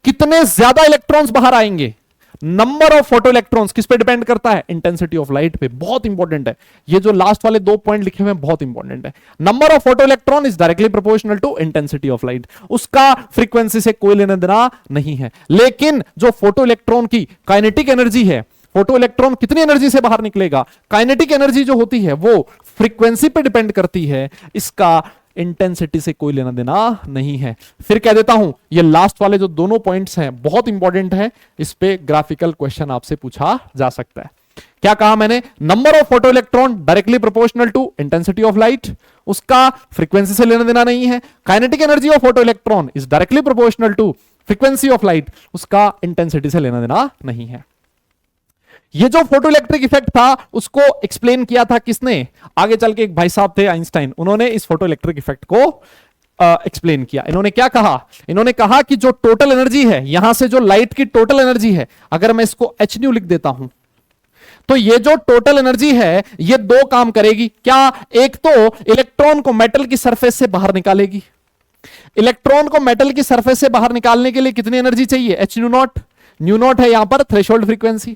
कितने ज्यादा इलेक्ट्रॉन्स बाहर आएंगे, नंबर ऑफ फोटो इलेक्ट्रॉन्स किस पे डिपेंड करता है? इंटेंसिटी ऑफ लाइट पे। बहुत इंपॉर्टेंट है, ये जो लास्ट वाले 2 पॉइंट लिखे हुए हैं बहुत इंपॉर्टेंट है। Number of photoelectron is directly proportional to intensity of light. उसका फ्रीक्वेंसी से कोई लेना देना नहीं है, लेकिन जो फोटो इलेक्ट्रॉन की काइनेटिक एनर्जी है, फोटो इलेक्ट्रॉन कितनी एनर्जी से बाहर निकलेगा, काइनेटिक एनर्जी जो होती है वो फ्रीक्वेंसी पे डिपेंड करती है, इसका इंटेंसिटी से कोई लेना देना नहीं है। फिर कह देता हूं, ये लास्ट वाले जो दोनों पॉइंट्स हैं बहुत इंपॉर्टेंट है, इस पे ग्राफिकल क्वेश्चन आपसे पूछा जा सकता है। क्या कहा मैंने? Number of photoelectron directly proportional to intensity of light, उसका फ्रीक्वेंसी से लेना देना नहीं है। Kinetic energy of photoelectron is directly proportional to frequency of light, उसका इंटेंसिटी से लेना देना नहीं है। ये जो फोटो इलेक्ट्रिक इफेक्ट था उसको एक्सप्लेन किया था किसने? आगे चल के एक भाई साहब थे आइंस्टाइन, उन्होंने इस फोटो इलेक्ट्रिक इफेक्ट को एक्सप्लेन किया। इन्होंने क्या कहा? इन्होंने कहा कि जो टोटल एनर्जी है, यहां से जो लाइट की टोटल एनर्जी है, अगर मैं इसको h न्यू लिख देता हूं तो ये जो टोटल एनर्जी है ये 2 काम करेगी। क्या? एक तो इलेक्ट्रॉन को मेटल की सरफेस से बाहर निकालेगी। इलेक्ट्रॉन को मेटल की सरफेस से बाहर निकालने के लिए कितनी एनर्जी चाहिए? h new not. New not है यहां पर थ्रेशोल्ड फ्रीक्वेंसी।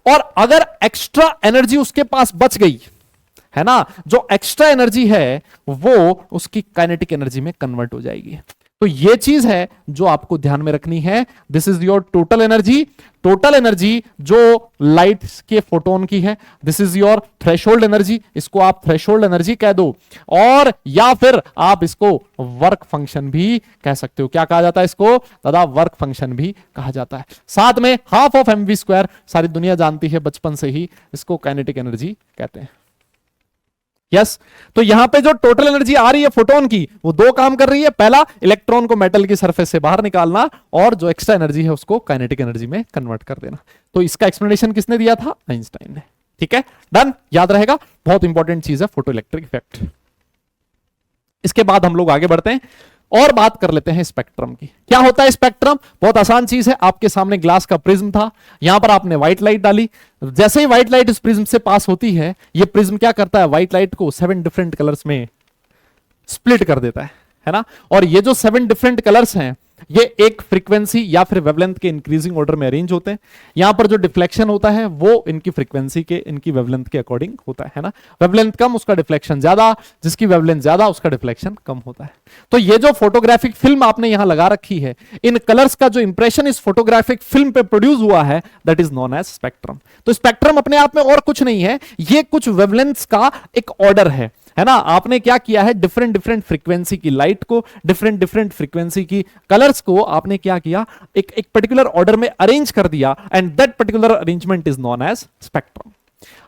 और अगर एक्स्ट्रा एनर्जी उसके पास बच गई, है ना, जो एक्स्ट्रा एनर्जी है वो उसकी काइनेटिक एनर्जी में कन्वर्ट हो जाएगी। तो ये चीज है जो आपको ध्यान में रखनी है। This is your total energy. Total energy जो लाइट के फोटोन की है, this is your threshold energy. इसको आप थ्रेशोल्ड एनर्जी कह दो, और या फिर आप इसको वर्क फंक्शन भी कह सकते हो। क्या कहा जाता है इसको? दादा वर्क फंक्शन भी कहा जाता है। साथ में हाफ ऑफ mv², सारी दुनिया जानती है बचपन से ही, इसको काइनेटिक एनर्जी कहते हैं। यस, तो यहां पे जो टोटल एनर्जी आ रही है फोटोन की, वो 2 काम कर रही है। पहला, इलेक्ट्रॉन को मेटल की सरफेस से बाहर निकालना, और जो एक्स्ट्रा एनर्जी है उसको काइनेटिक एनर्जी में कन्वर्ट कर देना। तो इसका एक्सप्लेनेशन किसने दिया था? आइंस्टाइन ने। ठीक है, डन, याद रहेगा, बहुत इंपॉर्टेंट चीज है फोटो इलेक्ट्रिक इफेक्ट। इसके बाद हम लोग आगे बढ़ते हैं और बात कर लेते हैं स्पेक्ट्रम की। क्या होता है स्पेक्ट्रम? बहुत आसान चीज है। आपके सामने ग्लास का प्रिज्म था, यहां पर आपने व्हाइट लाइट डाली। जैसे ही व्हाइट लाइट इस प्रिज्म से पास होती है, ये प्रिज्म क्या करता है? व्हाइट लाइट को 7 डिफरेंट कलर्स में स्प्लिट कर देता है ना। और ये जो 7 डिफरेंट कलर्स हैं, ये एक फ्रीक्वेंसी या फिर वेवलेंथ के इंक्रीजिंग ऑर्डर में अरेंज होते हैं। यहां पर जो डिफ्लेक्शन होता है वो इनकी फ्रीक्वेंसी के, इनकी वेवलेंथ के अकॉर्डिंग होता है ना। वेवलेंथ कम उसका डिफ्लेक्शन ज्यादा, जिसकी वेवलेंथ ज्यादा उसका डिफ्लेक्शन कम होता है। तो ये जो फोटोग्राफिक फिल्म आपने यहां लगा रखी है, इन कलर्स का जो इंप्रेशन इस फोटोग्राफिक फिल्म पे प्रोड्यूस हुआ है, that is known as spectrum. तो स्पेक्ट्रम अपने आप में और कुछ नहीं है, ये कुछ वेवलेंथ्स का एक ऑर्डर है ना। आपने क्या किया है, डिफरेंट डिफरेंट फ्रीक्वेंसी की लाइट को, डिफरेंट डिफरेंट फ्रीक्वेंसी की कलर्स को आपने क्या किया, एक पर्टिकुलर ऑर्डर में अरेंज कर दिया, and that particular arrangement is known as spectrum.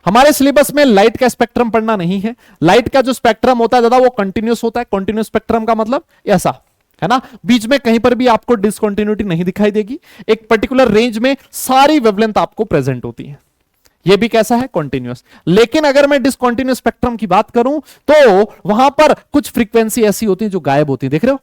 हमारे सिलेबस में लाइट का स्पेक्ट्रम पढ़ना नहीं है। लाइट का जो स्पेक्ट्रम होता है दादा वो कंटिन्यूस होता है। कंटिन्यूस स्पेक्ट्रम का मतलब ऐसा है ना, बीच में कहीं पर भी आपको डिसकंटिन्यूटी नहीं दिखाई देगी, एक पर्टिकुलर रेंज में सारी वेवलेंथ आपको प्रेजेंट होती है। ये भी कैसा है, कॉन्टिन्यूस। लेकिन अगर मैं डिसकंटिन्यूस स्पेक्ट्रम की बात करूं तो वहां पर कुछ फ्रीक्वेंसी ऐसी होती है जो गायब होती है, देख रहे हो।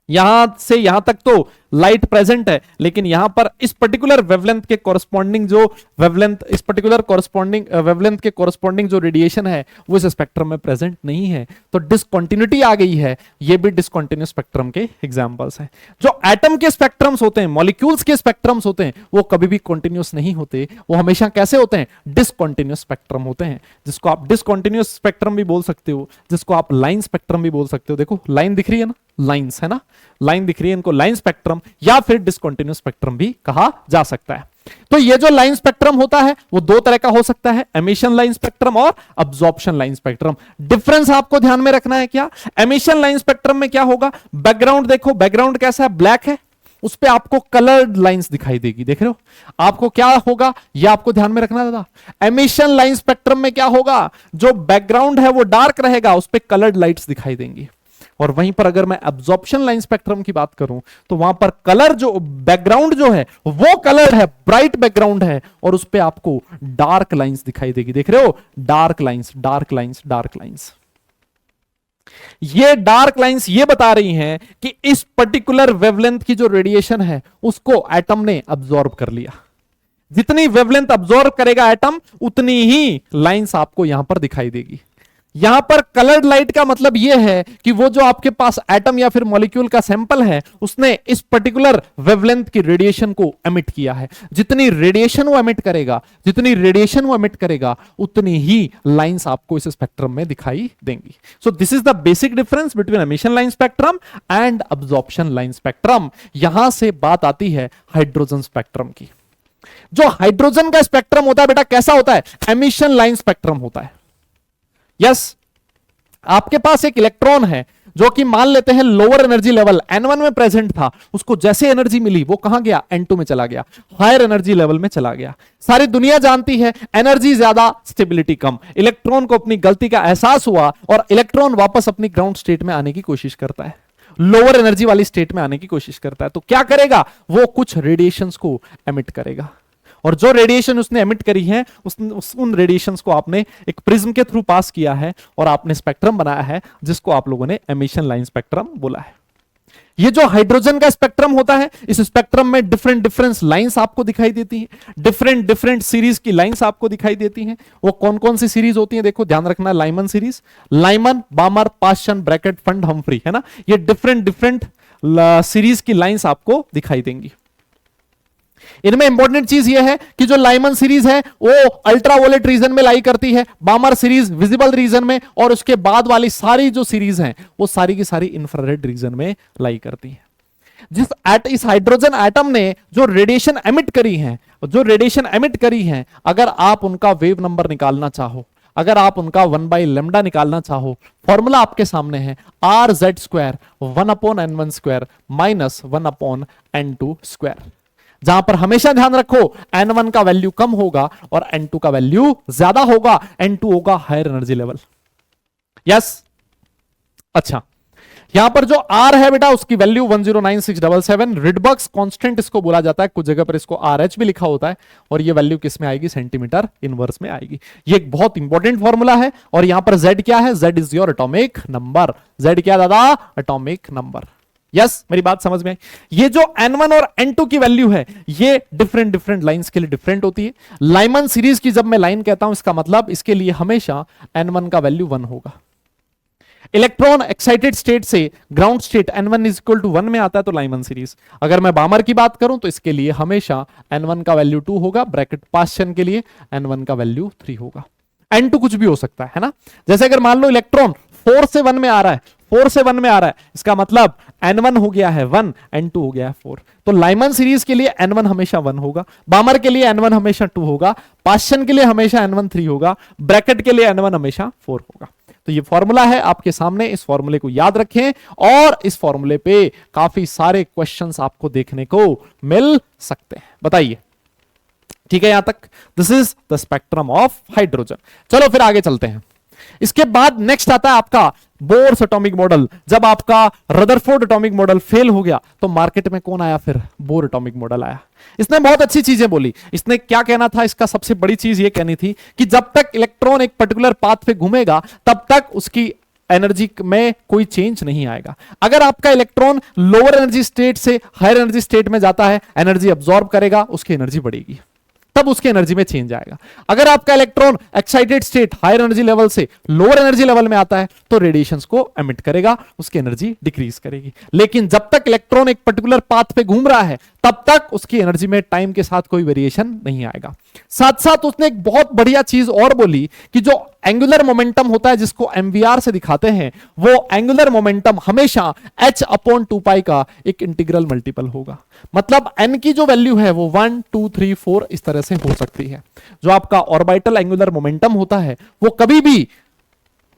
यहां से यहां तक तो लाइट प्रेजेंट है, लेकिन यहां पर इस पर्टिकुलर वेवलेंथ के कॉरस्पॉन्डिंग जो वेवलेंथ, इस पर्टिकुलर कॉरस्पॉन्डिंग वेवलेंथ के कॉरस्पॉन्डिंग जो रेडिएशन है वो इस स्पेक्ट्रम में प्रेजेंट नहीं है। तो डिसकंटिन्यूटी आ गई है। ये भी डिसकंटिन्यूस स्पेक्ट्रम के एग्जांपल्स हैं। जो एटम के स्पेक्ट्रम्स होते हैं, मॉलिक्यूल्स के स्पेक्ट्रम्स होते हैं, वो कभी भी कंटिन्यूस नहीं होते, वो हमेशा कैसे होते हैं, डिसकंटिन्यूस स्पेक्ट्रम होते हैं, जिसको आप डिसकंटिन्यूस स्पेक्ट्रम भी बोल सकते हो, जिसको आप लाइन स्पेक्ट्रम भी बोल सकते हो। देखो लाइन दिख रही है ना, लाइंस है ना, लाइन दिख रही है, इनको लाइन स्पेक्ट्रम या फिर डिसकंटिन्यूस स्पेक्ट्रम भी कहा जा सकता है। तो ये जो लाइन स्पेक्ट्रम होता है वो दो तरह का हो सकता है, एमिशन लाइन स्पेक्ट्रम और अब्जॉर्प्शन लाइन स्पेक्ट्रम। डिफरेंस आपको ध्यान में रखना है क्या, एमिशन लाइन स्पेक्ट्रम में क्या होगा, बैकग्राउंड देखो, बैकग्राउंड कैसा है, ब्लैक है, उस पे आपको कलर्ड लाइंस दिखाई देगी, देख रहे हो। आपको क्या होगा, ये आपको ध्यान में रखना दादा। एमिशन लाइन स्पेक्ट्रम में क्या होगा, जो बैकग्राउंड है वो डार्क रहेगा, उस पे कलर्ड लाइट्स दिखाई देंगी। और वहीं पर अगर मैं एब्जॉर्प्शन लाइन स्पेक्ट्रम की बात करूं तो वहां पर कलर, जो बैकग्राउंड जो है वो कलर है, ब्राइट बैकग्राउंड है, और उस पे आपको डार्क लाइंस दिखाई देगी, देख रहे हो, dark lines, dark lines, dark lines. ये डार्क लाइंस ये बता रही हैं कि इस पर्टिकुलर वेवलेंथ की जो रेडिएशन है उसको एटम ने अब्सॉर्ब कर लिया। जितनी वेवलेंथ अब्सॉर्ब करेगा एटम, उतनी ही लाइंस आपको यहां पर दिखाई देगी। यहां पर कलर्ड लाइट का मतलब यह है कि वो जो आपके पास एटम या फिर मॉलिक्यूल का सैंपल है उसने इस पर्टिकुलर वेवलेंथ की रेडिएशन को एमिट किया है। जितनी रेडिएशन वो एमिट करेगा, जितनी रेडिएशन वो एमिट करेगा, उतनी ही लाइंस आपको इस स्पेक्ट्रम में दिखाई देंगी। So this is the basic difference between emission line spectrum and absorption line spectrum. यहां से बात आती है हाइड्रोजन स्पेक्ट्रम की। जो हाइड्रोजन का स्पेक्ट्रम होता है बेटा कैसा होता है, एमिशन लाइन स्पेक्ट्रम होता है। यस, आपके पास एक इलेक्ट्रॉन है जो कि मान लेते हैं लोअर एनर्जी लेवल N1 में प्रेजेंट था, उसको जैसे एनर्जी मिली वो कहां गया, N2 में चला गया, हायर एनर्जी लेवल में चला गया। सारी दुनिया जानती है एनर्जी ज्यादा, स्टेबिलिटी कम। इलेक्ट्रॉन को अपनी गलती का एहसास हुआ और इलेक्ट्रॉन वापस अपनी ग्राउंड स्टेट में आने की कोशिश करता है, लोअर एनर्जी वाली स्टेट में आने की कोशिश करता है। तो क्या करेगा, वो कुछ रेडिएशंस को एमिट करेगा, और जो रेडिएशन उसने एमिट करी है उन रेडिएशंस को आपने एक प्रिज्म के थ्रू पास किया है और आपने स्पेक्ट्रम बनाया है, जिसको आप लोगों ने एमिशन लाइन स्पेक्ट्रम बोला है। ये जो हाइड्रोजन का स्पेक्ट्रम होता है, इस स्पेक्ट्रम में डिफरेंट डिफरेंट लाइंस आपको दिखाई देती हैं, डिफरेंट डिफरेंट सीरीज की लाइंस आपको दिखाई देती हैं। वो कौन कौन सी सीरीज होती हैं, देखो ध्यान रखना, Lyman series, Lyman, बामर, Paschen, bracket, fund, Humphry, है ना। ये डिफरेंट डिफरेंट सीरीज की लाइंस आपको दिखाई देंगी। इनमें इंपॉर्टेंट चीज यह है कि जो लाइमन सीरीज है वो अल्ट्रावोलेट रीजन में लाई करती है, बामर सीरीज विजिबल रीजन में, और उसके बाद वाली सारी जो सीरीज हैं वो सारी की सारी इंफ्रारेड रीजन में लाई करती है। इस हाइड्रोजन एटम ने जो रेडिएशन एमिट करी है, अगर आप उनका वेव नंबर निकालना चाहो, अगर आप उनका 1/λ निकालना चाहो, फॉर्मूला आपके सामने है RZ² 1/n1² माइनस 1/n2², जहां पर हमेशा ध्यान रखो N1 का वैल्यू कम होगा और N2 का वैल्यू ज्यादा होगा, N2 होगा हायर एनर्जी लेवल। यस, अच्छा, यहां पर जो R है बेटा उसकी वैल्यू 109677, रिडबर्ग्स कांस्टेंट इसको बोला जाता है, कुछ जगह पर इसको RH भी लिखा होता है, और ये वैल्यू किस में आएगी, सेंटीमीटर इनवर्स में आएगी। ये एक बहुत इंपॉर्टेंट फॉर्मूला है। और यहां पर Z क्या है, Z is your atomic number. Z क्या दादा, एटॉमिक नंबर। यस, मेरी बात समझ में आई। ये जो N1 और N2 की वैल्यू है ये डिफरेंट डिफरेंट लाइंस के लिए डिफरेंट होती है। लाइमन सीरीज की जब मैं लाइन कहता हूं, इसका मतलब इसके लिए हमेशा N1 का वैल्यू 1 होगा, इलेक्ट्रॉन एक्साइटेड स्टेट से ground state n1 is equal to 1 में आता है तो लाइमन सीरीज। अगर मैं बामर की बात करूं तो इसके लिए हमेशा n1 का वैल्यू 2 होगा, ब्रैकेट पास्चन के लिए n1 का वैल्यू 3 होगा। n2 कुछ भी हो सकता है ना। जैसे अगर मान लो इलेक्ट्रॉन 4 से 1 में आ रहा है, 4 से 1 में आ रहा है, इसका मतलब n1 हो गया है 1, n2 हो गया है 4। तो लाइमन सीरीज के लिए n1 हमेशा 1 होगा, बामर के लिए n1 हमेशा 2 होगा, पास्चन के लिए हमेशा n1 3 होगा, ब्रैकेट के लिए n1 हमेशा 4 होगा। तो ये फॉर्मूला है आपके सामने, इस फॉर्मूले को याद रखें और इस फॉर्मूले पे काफी सारे क्वेश्चंस आपको देखने को मिल सकते हैं। बताइए, ठीक है यहां तक? This is the spectrum of hydrogen. चलो फिर आगे चलते हैं। इसके बाद नेक्स्ट आता है आपका बोर्स एटॉमिक मॉडल। जब आपका रदरफोर्ड एटॉमिक मॉडल फेल हो गया तो मार्केट में कौन आया? फिर बोर एटॉमिक मॉडल आया। इसने बहुत अच्छी चीजें बोली। इसने क्या कहना था? इसका सबसे बड़ी चीज ये कहनी थी कि जब तक इलेक्ट्रॉन एक पर्टिकुलर पाथ पे घूमेगा तब तक उसकी एनर्जी में कोई चेंज नहीं आएगा। अगर आपका इलेक्ट्रॉन लोअर एनर्जी स्टेट से हायर एनर्जी स्टेट में जाता है, एनर्जी अब्सॉर्ब करेगा, उसकी एनर्जी बढ़ेगी, तब उसकी एनर्जी में चेंज आएगा। अगर आपका electron excited state higher energy level से लोअर एनर्जी लेवल में आता है तो रेडिएशंस को एमिट करेगा, उसकी एनर्जी डिक्रीज करेगी। लेकिन जब तक इलेक्ट्रॉन एक पर्टिकुलर पाथ पे घूम रहा है तब तक उसकी एनर्जी में टाइम के साथ कोई वेरिएशन नहीं आएगा। साथ साथ उसने एक बहुत बढ़िया चीज और बोली कि जो एंगुलर मोमेंटम होता है जिसको एमवीआर से दिखाते हैं, वो एंगुलर मोमेंटम हमेशा h/2π का एक इंटीग्रल मल्टीपल होगा। मतलब n की जो वैल्यू है वो 1 2 3 4 इस तरह से हो सकती है। जो आपका ऑर्बिटल एंगुलर मोमेंटम होता है वो कभी भी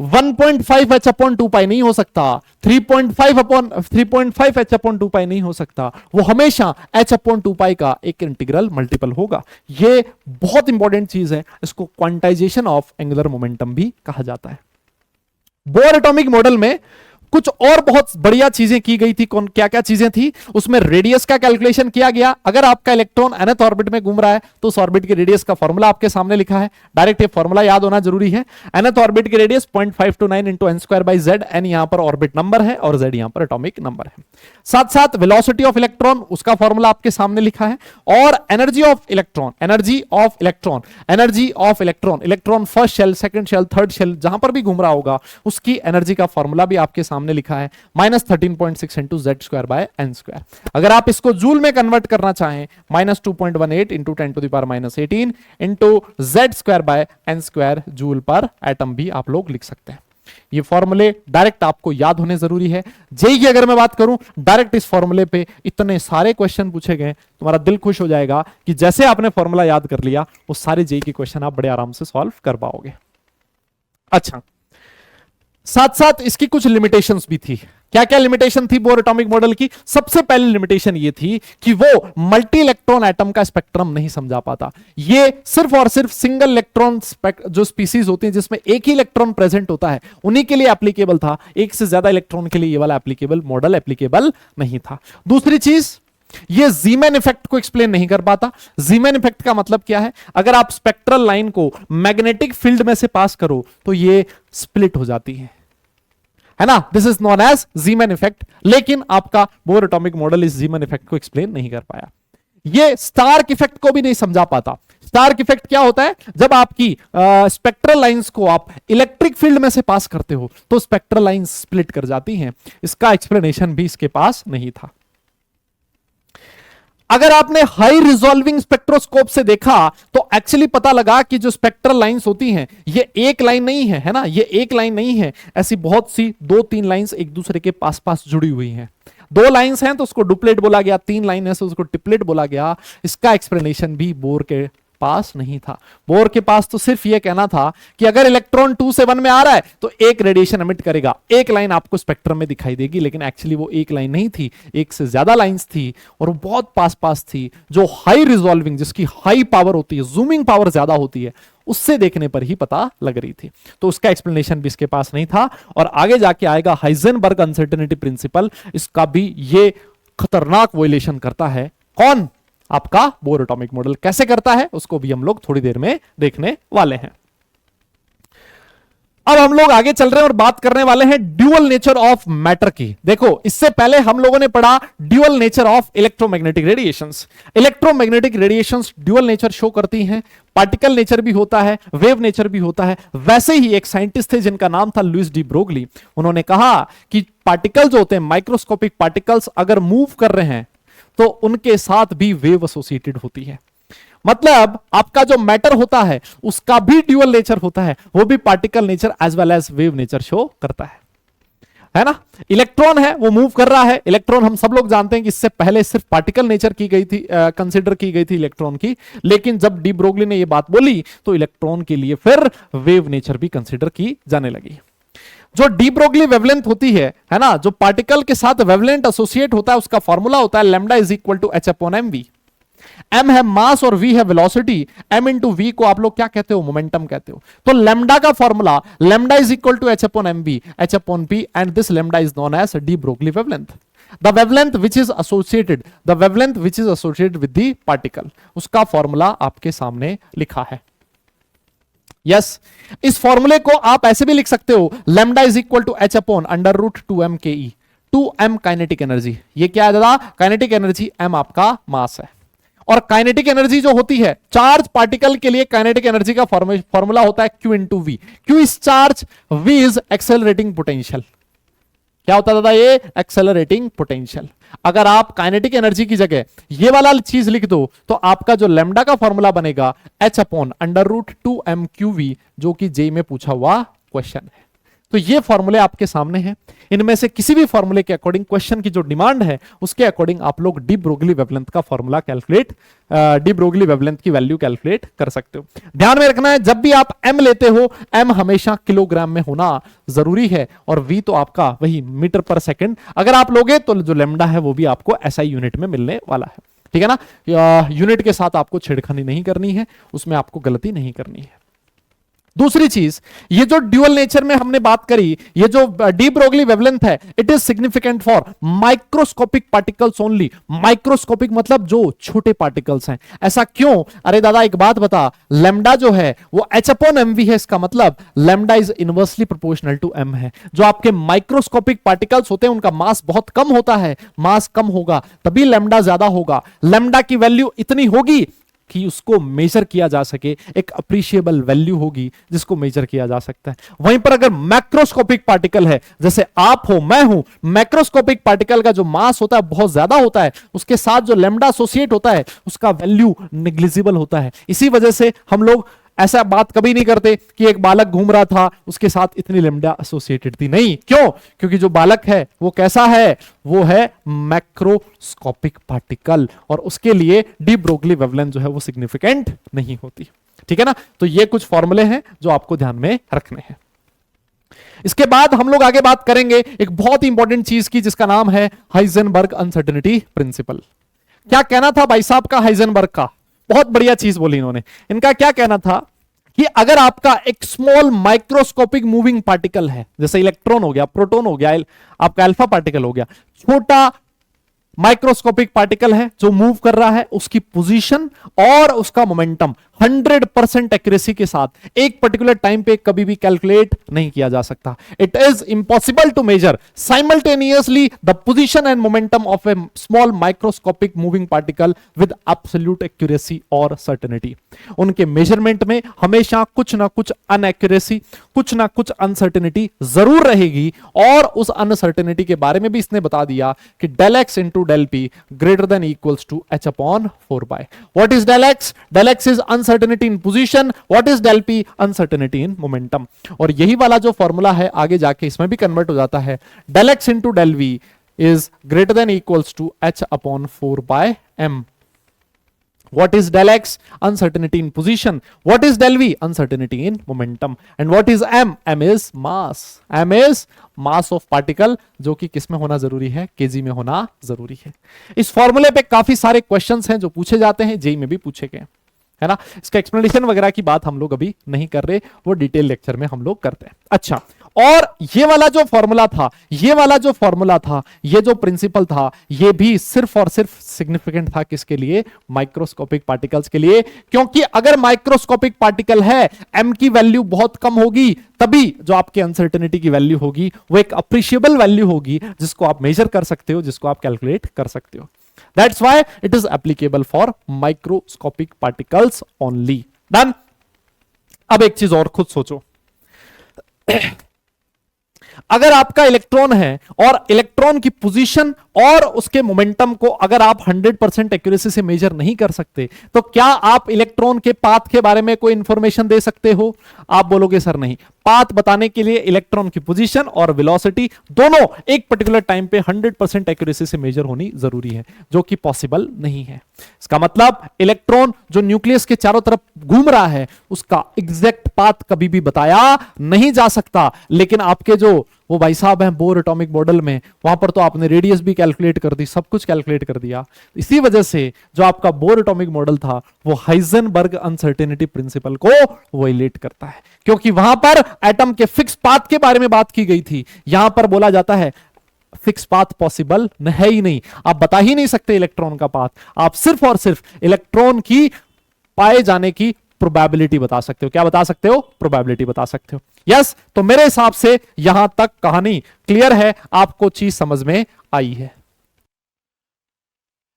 1.5 h/2π नहीं हो सकता, 3.5 h/2π नहीं हो सकता, वो हमेशा h/2π का एक इंटीग्रल मल्टीपल होगा। ये बहुत इंपॉर्टेंट चीज है, इसको क्वांटाइजेशन ऑफ एंगुलर मोमेंटम भी कहा जाता है। बोर एटॉमिक मॉडल में कुछ और बहुत बढ़िया चीजें की गई थी। कौन क्या क्या चीजें थी उसमें? रेडियस का कैलकुलेशन किया गया। अगर आपका इलेक्ट्रॉन nth ऑर्बिट में घूम रहा है तो उस ऑर्बिट के रेडियस का फॉर्मूला आपके सामने लिखा है। डायरेक्ट ये फॉर्मूला याद होना जरूरी है। nth ऑर्बिट की रेडियस 0.529 इंटू n²/z। n यहां पर ऑर्बिट नंबर है और z यहां पर एटॉमिक नंबर है। साथ साथ वेलोसिटी ऑफ इलेक्ट्रॉन, उसका फॉर्मूला आपके सामने लिखा है। और energy of electron, electron first shell, second shell, third shell जहां पर भी घूम रहा होगा उसकी एनर्जी का फॉर्मूला भी आपके सामने लिखा है, -13.6 इंटू z²/n²। अगर आप इसको जूल में कन्वर्ट करना चाहें, -2.18 इंटू 10⁻18 इंटू z²/n² जूल पर एटम भी आप लोग लिख सकते हैं। ये फॉर्मूले डायरेक्ट आपको याद होने जरूरी है। जेई की अगर मैं बात करूं, डायरेक्ट इस फॉर्मूले पे इतने सारे क्वेश्चन पूछे गए, तुम्हारा दिल खुश हो जाएगा कि जैसे आपने फॉर्मूला याद कर लिया वो सारे जेई के क्वेश्चन आप बड़े आराम से सॉल्व कर पाओगे। अच्छा, साथ साथ इसकी कुछ लिमिटेशंस भी थी। क्या क्या लिमिटेशन थी बोर एटॉमिक मॉडल की? सबसे पहली लिमिटेशन ये थी कि वो मल्टी इलेक्ट्रॉन एटम का स्पेक्ट्रम नहीं समझा पाता। ये सिर्फ और सिर्फ सिंगल इलेक्ट्रॉन जो स्पीसीज होती हैं जिसमें एक ही इलेक्ट्रॉन प्रेजेंट होता है उन्हीं के लिए एप्लीकेबल था। एक से ज्यादा इलेक्ट्रॉन के लिए ये वाला एप्लीकेबल मॉडल एप्लीकेबल नहीं था। दूसरी चीज, ये जीमैन इफेक्ट को एक्सप्लेन नहीं कर पाता। जीमैन इफेक्ट का मतलब क्या है? अगर आप स्पेक्ट्रल लाइन को मैग्नेटिक फील्ड में से पास करो तो ये स्प्लिट हो जाती है ना। This is known as Zeeman effect. लेकिन आपका बोर एटॉमिक मॉडल इस जीमैन इफेक्ट को एक्सप्लेन नहीं कर पाया। ये स्टार्क इफेक्ट को भी नहीं समझा पाता। स्टार्क इफेक्ट क्या होता है? जब आपकी स्पेक्ट्रल लाइंस को आप इलेक्ट्रिक फील्ड में से पास करते हो तो स्पेक्ट्रल लाइंस स्प्लिट कर जाती हैं। इसका एक्सप्लेनेशन भी इसके पास नहीं था। अगर आपने हाई रिजॉल्विंग स्पेक्ट्रोस्कोप से देखा तो एक्चुअली पता लगा कि जो स्पेक्ट्रल लाइंस होती हैं ये एक लाइन नहीं है ना, ये एक लाइन नहीं है। ऐसी बहुत सी 2-3 लाइंस एक दूसरे के पास पास जुड़ी हुई हैं। 2 लाइंस हैं तो उसको डुप्लेट बोला गया, 3 लाइन है तो उसको ट्रिपलेट बोला गया। इसका एक्सप्लेनेशन भी बोर के पास नहीं था। बोर के पास तो सिर्फ यह कहना था कि अगर इलेक्ट्रॉन 2 से 1 में आ रहा है तो एक रेडिएशन एमिट करेगा, एक लाइन आपको स्पेक्ट्रम में दिखाई देगी। लेकिन एक्चुअली वो एक लाइन नहीं थी, एक से ज्यादा लाइंस थी और वो बहुत पास पास थी। जो हाई रिजॉल्विंग, जिसकी हाई पावर होती है, जूमिंग पावर ज्यादा होती है, उससे देखने पर ही पता लग रही थी। तो उसका एक्सप्लेनेशन भी इसके पास नहीं था। और आगे जाके आएगा हाइजेनबर्ग अनसर्टेनिटी प्रिंसिपल, इसका भी ये खतरनाक वायलेशन करता है। कौन? आपका बोर एटॉमिक मॉडल। कैसे करता है उसको भी हम लोग थोड़ी देर में देखने वाले हैं। अब हम लोग आगे चल रहे हैं और बात करने वाले हैं ड्यूअल नेचर ऑफ मैटर की। देखो, इससे पहले हम लोगों ने पढ़ा dual nature of electromagnetic radiations. Electromagnetic radiations dual nature show करती हैं, पार्टिकल नेचर भी होता है, वेव नेचर भी होता है। वैसे ही एक साइंटिस्ट थे जिनका नाम था लुइस डी ब्रोगली, उन्होंने कहा कि पार्टिकल जो होते हैं, माइक्रोस्कोपिक पार्टिकल्स अगर मूव कर रहे हैं तो उनके साथ भी वेव एसोसिएटेड होती है। मतलब आपका जो मैटर होता है उसका भी ड्यूअल नेचर होता है, वो भी particle nature as well as wave nature show करता है ना। इलेक्ट्रॉन है, वो मूव कर रहा है। इलेक्ट्रॉन हम सब लोग जानते हैं कि इससे पहले सिर्फ पार्टिकल नेचर की गई थी, कंसीडर की गई थी इलेक्ट्रॉन की, लेकिन जब डी ब्रोगली ने ये बात बोली तो इलेक्ट्रॉन के लिए फिर वेव नेचर भी कंसीडर की जाने लगी। जो डी ब्रोगली वेवलेंथ होती है ना, जो पार्टिकल के साथ वेवलेंथ एसोसिएट होता है, उसका फॉर्मूला होता है lambda is equal to H upon M V. M है मास और वी है वेलोसिटी। एम इंटू वी को आप लोग क्या कहते हो? मोमेंटम कहते हो। तो लैम्डा का formula lambda is equal to H upon M v, h upon p, and this lambda is known as de Broglie wavelength. The wavelength which is associated with the particle, उसका फॉर्मूला आपके सामने लिखा है। यस, इस फॉर्मूले को आप ऐसे भी लिख सकते हो, lambda is equal to H upon under root 2m के ई। 2m काइनेटिक एनर्जी, ये क्या है दादा? काइनेटिक एनर्जी, m आपका मास है। और काइनेटिक एनर्जी जो होती है, चार्ज पार्टिकल के लिए काइनेटिक एनर्जी का फॉर्मूला होता है Q into v. Q is charge, V is accelerating potential. क्या होता है दादा? ये एक्सेलरेटिंग पोटेंशियल। अगर आप काइनेटिक एनर्जी की जगह ये वाला चीज लिख दो तो आपका जो लैम्डा का फॉर्मूला बनेगा H upon under root 2m QV, जो कि जे में पूछा हुआ क्वेश्चन है। तो ये फॉर्मूले आपके सामने हैं। इनमें से किसी भी फॉर्मूले के अकॉर्डिंग, क्वेश्चन की जो डिमांड है उसके अकॉर्डिंग आप लोग डी ब्रोगली वेवलेंथ का formula calculate, D Broglie wavelength की वैल्यू कैलकुलेट कर सकते हो। ध्यान में रखना है, जब भी आप m लेते हो, m हमेशा किलोग्राम में होना जरूरी है, और v तो आपका वही मीटर पर सेकंड अगर आप लोगे तो जो लैम्डा है वो भी आपको SI यूनिट में मिलने वाला है। ठीक है ना। यूनिट के साथ आपको छेड़खानी नहीं करनी है, उसमें आपको गलती नहीं करनी है। दूसरी चीज, ये जो ड्यूअल नेचर में हमने बात करी, ये जो डी ब्रोगली वेवलेंथ है, it is significant for microscopic particles only. Microscopic मतलब जो छोटे पार्टिकल्स हैं। ऐसा क्यों? अरे दादा एक बात बता, लैम्डा जो है वो H अपॉन एम वी है, इसका मतलब lambda is inversely proportional to m है। जो आपके माइक्रोस्कोपिक पार्टिकल्स होते हैं उनका मास बहुत कम होता है, मास कम होगा तभी लैम्डा ज्यादा होगा। लैम्डा की वैल्यू इतनी होगी कि उसको मेजर किया जा सके, एक अप्रिशिएबल वैल्यू होगी जिसको मेजर किया जा सकता है। वहीं पर अगर मैक्रोस्कोपिक पार्टिकल है, जैसे आप हो, मैं हूं, मैक्रोस्कोपिक पार्टिकल का जो मास होता है बहुत ज्यादा होता है, उसके साथ जो लैम्डा एसोसिएट होता है उसका वैल्यू नेग्लिजिबल होता है। इसी वजह से हम लोग ऐसा बात कभी नहीं करते कि एक बालक घूम रहा था उसके साथ इतनी लैम्डा एसोसिएटेड थी। नहीं, क्यों? क्योंकि जो बालक है वो कैसा है? वो है मैक्रोस्कोपिक पार्टिकल, और उसके लिए डी ब्रोगली वेवलेंथ जो है वो सिग्निफिकेंट नहीं होती। ठीक है ना। तो ये कुछ फॉर्मूले हैं जो आपको ध्यान में रखने हैं। इसके बाद हम लोग आगे बात करेंगे एक बहुत ही इंपॉर्टेंट चीज की, जिसका नाम है हाइजेनबर्ग अनसर्टेनिटी प्रिंसिपल। क्या कहना था भाई साहब का हाइजेनबर्ग का? बहुत बढ़िया चीज बोली इन्होंने। इनका क्या कहना था कि अगर आपका एक स्मॉल माइक्रोस्कोपिक मूविंग पार्टिकल है, जैसे इलेक्ट्रॉन हो गया, प्रोटॉन हो गया, आपका अल्फा पार्टिकल हो गया, छोटा माइक्रोस्कोपिक पार्टिकल है जो मूव कर रहा है, उसकी पोजीशन और उसका मोमेंटम 100% एक्यूरेसी के साथ एक पर्टिकुलर टाइम पे कभी भी कैलकुलेट नहीं किया जा सकता। It is impossible to measure simultaneously the position and momentum of a small microscopic moving particle with absolute accuracy और सर्टेनिटी। उनके मेजरमेंट में हमेशा कुछ ना कुछ अनएक्यूरेसी, कुछ ना कुछ अनसर्टेनिटी जरूर रहेगी, और उस अनसर्टेनिटी के बारे में भी इसने बता दिया कि del x into del P greater than equals to H upon 4 pi. What is del X? Del X is uncertainty in position. What is del P? Uncertainty in momentum. और यही वाला जो फॉर्मूला है आगे जाके इसमें भी कन्वर्ट हो जाता है। del X into del V is greater than equals to H upon 4 by M. What is del X? Uncertainty in position. What is del V? Uncertainty in momentum. And what is M? M is mass. M is mass of particle, जो कि किस में होना जरूरी है? केजी में होना जरूरी है। इस फॉर्मूले पे काफी सारे क्वेश्चंस हैं जो पूछे जाते हैं, जेई में भी पूछे गए। है ना। इसका एक्सप्लेनेशन वगैरह की बात हम लोग अभी नहीं कर रहे, वो डिटेल लेक्चर में हम लोग करते हैं। अच्छा, और ये वाला जो फॉर्मूला था, ये जो प्रिंसिपल था, ये भी सिर्फ और सिर्फ सिग्निफिकेंट था किसके लिए? माइक्रोस्कोपिक पार्टिकल्स के लिए। क्योंकि अगर माइक्रोस्कोपिक पार्टिकल है, एम की वैल्यू बहुत कम होगी, तभी जो आपके अनसर्टेनिटी की वैल्यू होगी वो एक अप्रिशिएबल वैल्यू होगी, जिसको आप मेजर कर सकते हो, जिसको आप कैलकुलेट कर सकते हो। That's why it is applicable for microscopic particles only. Done? अब एक चीज और खुद सोचो। अगर आपका इलेक्ट्रॉन है और इलेक्ट्रॉन की पोजीशन और उसके मोमेंटम को अगर आप 100% एक्यूरेसी से मेजर नहीं कर सकते, तो क्या आप इलेक्ट्रॉन के पाथ के बारे में कोई इंफॉर्मेशन दे सकते हो? आप बोलोगे सर नहीं। पाथ बताने के लिए इलेक्ट्रॉन की पोजीशन और वेलोसिटी दोनों एक पर्टिकुलर टाइम पे 100% एक्यूरेसी से मेजर होनी जरूरी है, जो कि पॉसिबल नहीं है। इसका मतलब इलेक्ट्रॉन जो न्यूक्लियस के चारों तरफ घूम रहा है, उसका एग्जैक्ट पाथ कभी भी बताया नहीं जा सकता। लेकिन आपके जो वो भाई साहब हैं बोर एटॉमिक मॉडल में, वहां पर तो आपने रेडियस भी कैलकुलेट कर दी, सब कुछ कैलकुलेट कर दिया। इसी वजह से जो आपका बोर एटॉमिक मॉडल था, वो हाइजेनबर्ग अनसर्टेनिटी प्रिंसिपल को वायलेट करता है, क्योंकि वहां पर एटम के फिक्स पाथ के बारे में बात की गई थी। यहां पर बोला जाता है फिक्स पाथ पॉसिबल है ही नहीं, आप बता ही नहीं सकते इलेक्ट्रॉन का पाथ। आप सिर्फ और सिर्फ इलेक्ट्रॉन की पाए जाने की प्रोबेबिलिटी बता सकते हो। क्या बता सकते हो? प्रोबेबिलिटी बता सकते हो। यस, तो मेरे हिसाब से यहां तक कहानी क्लियर है, आपको चीज समझ में आई है।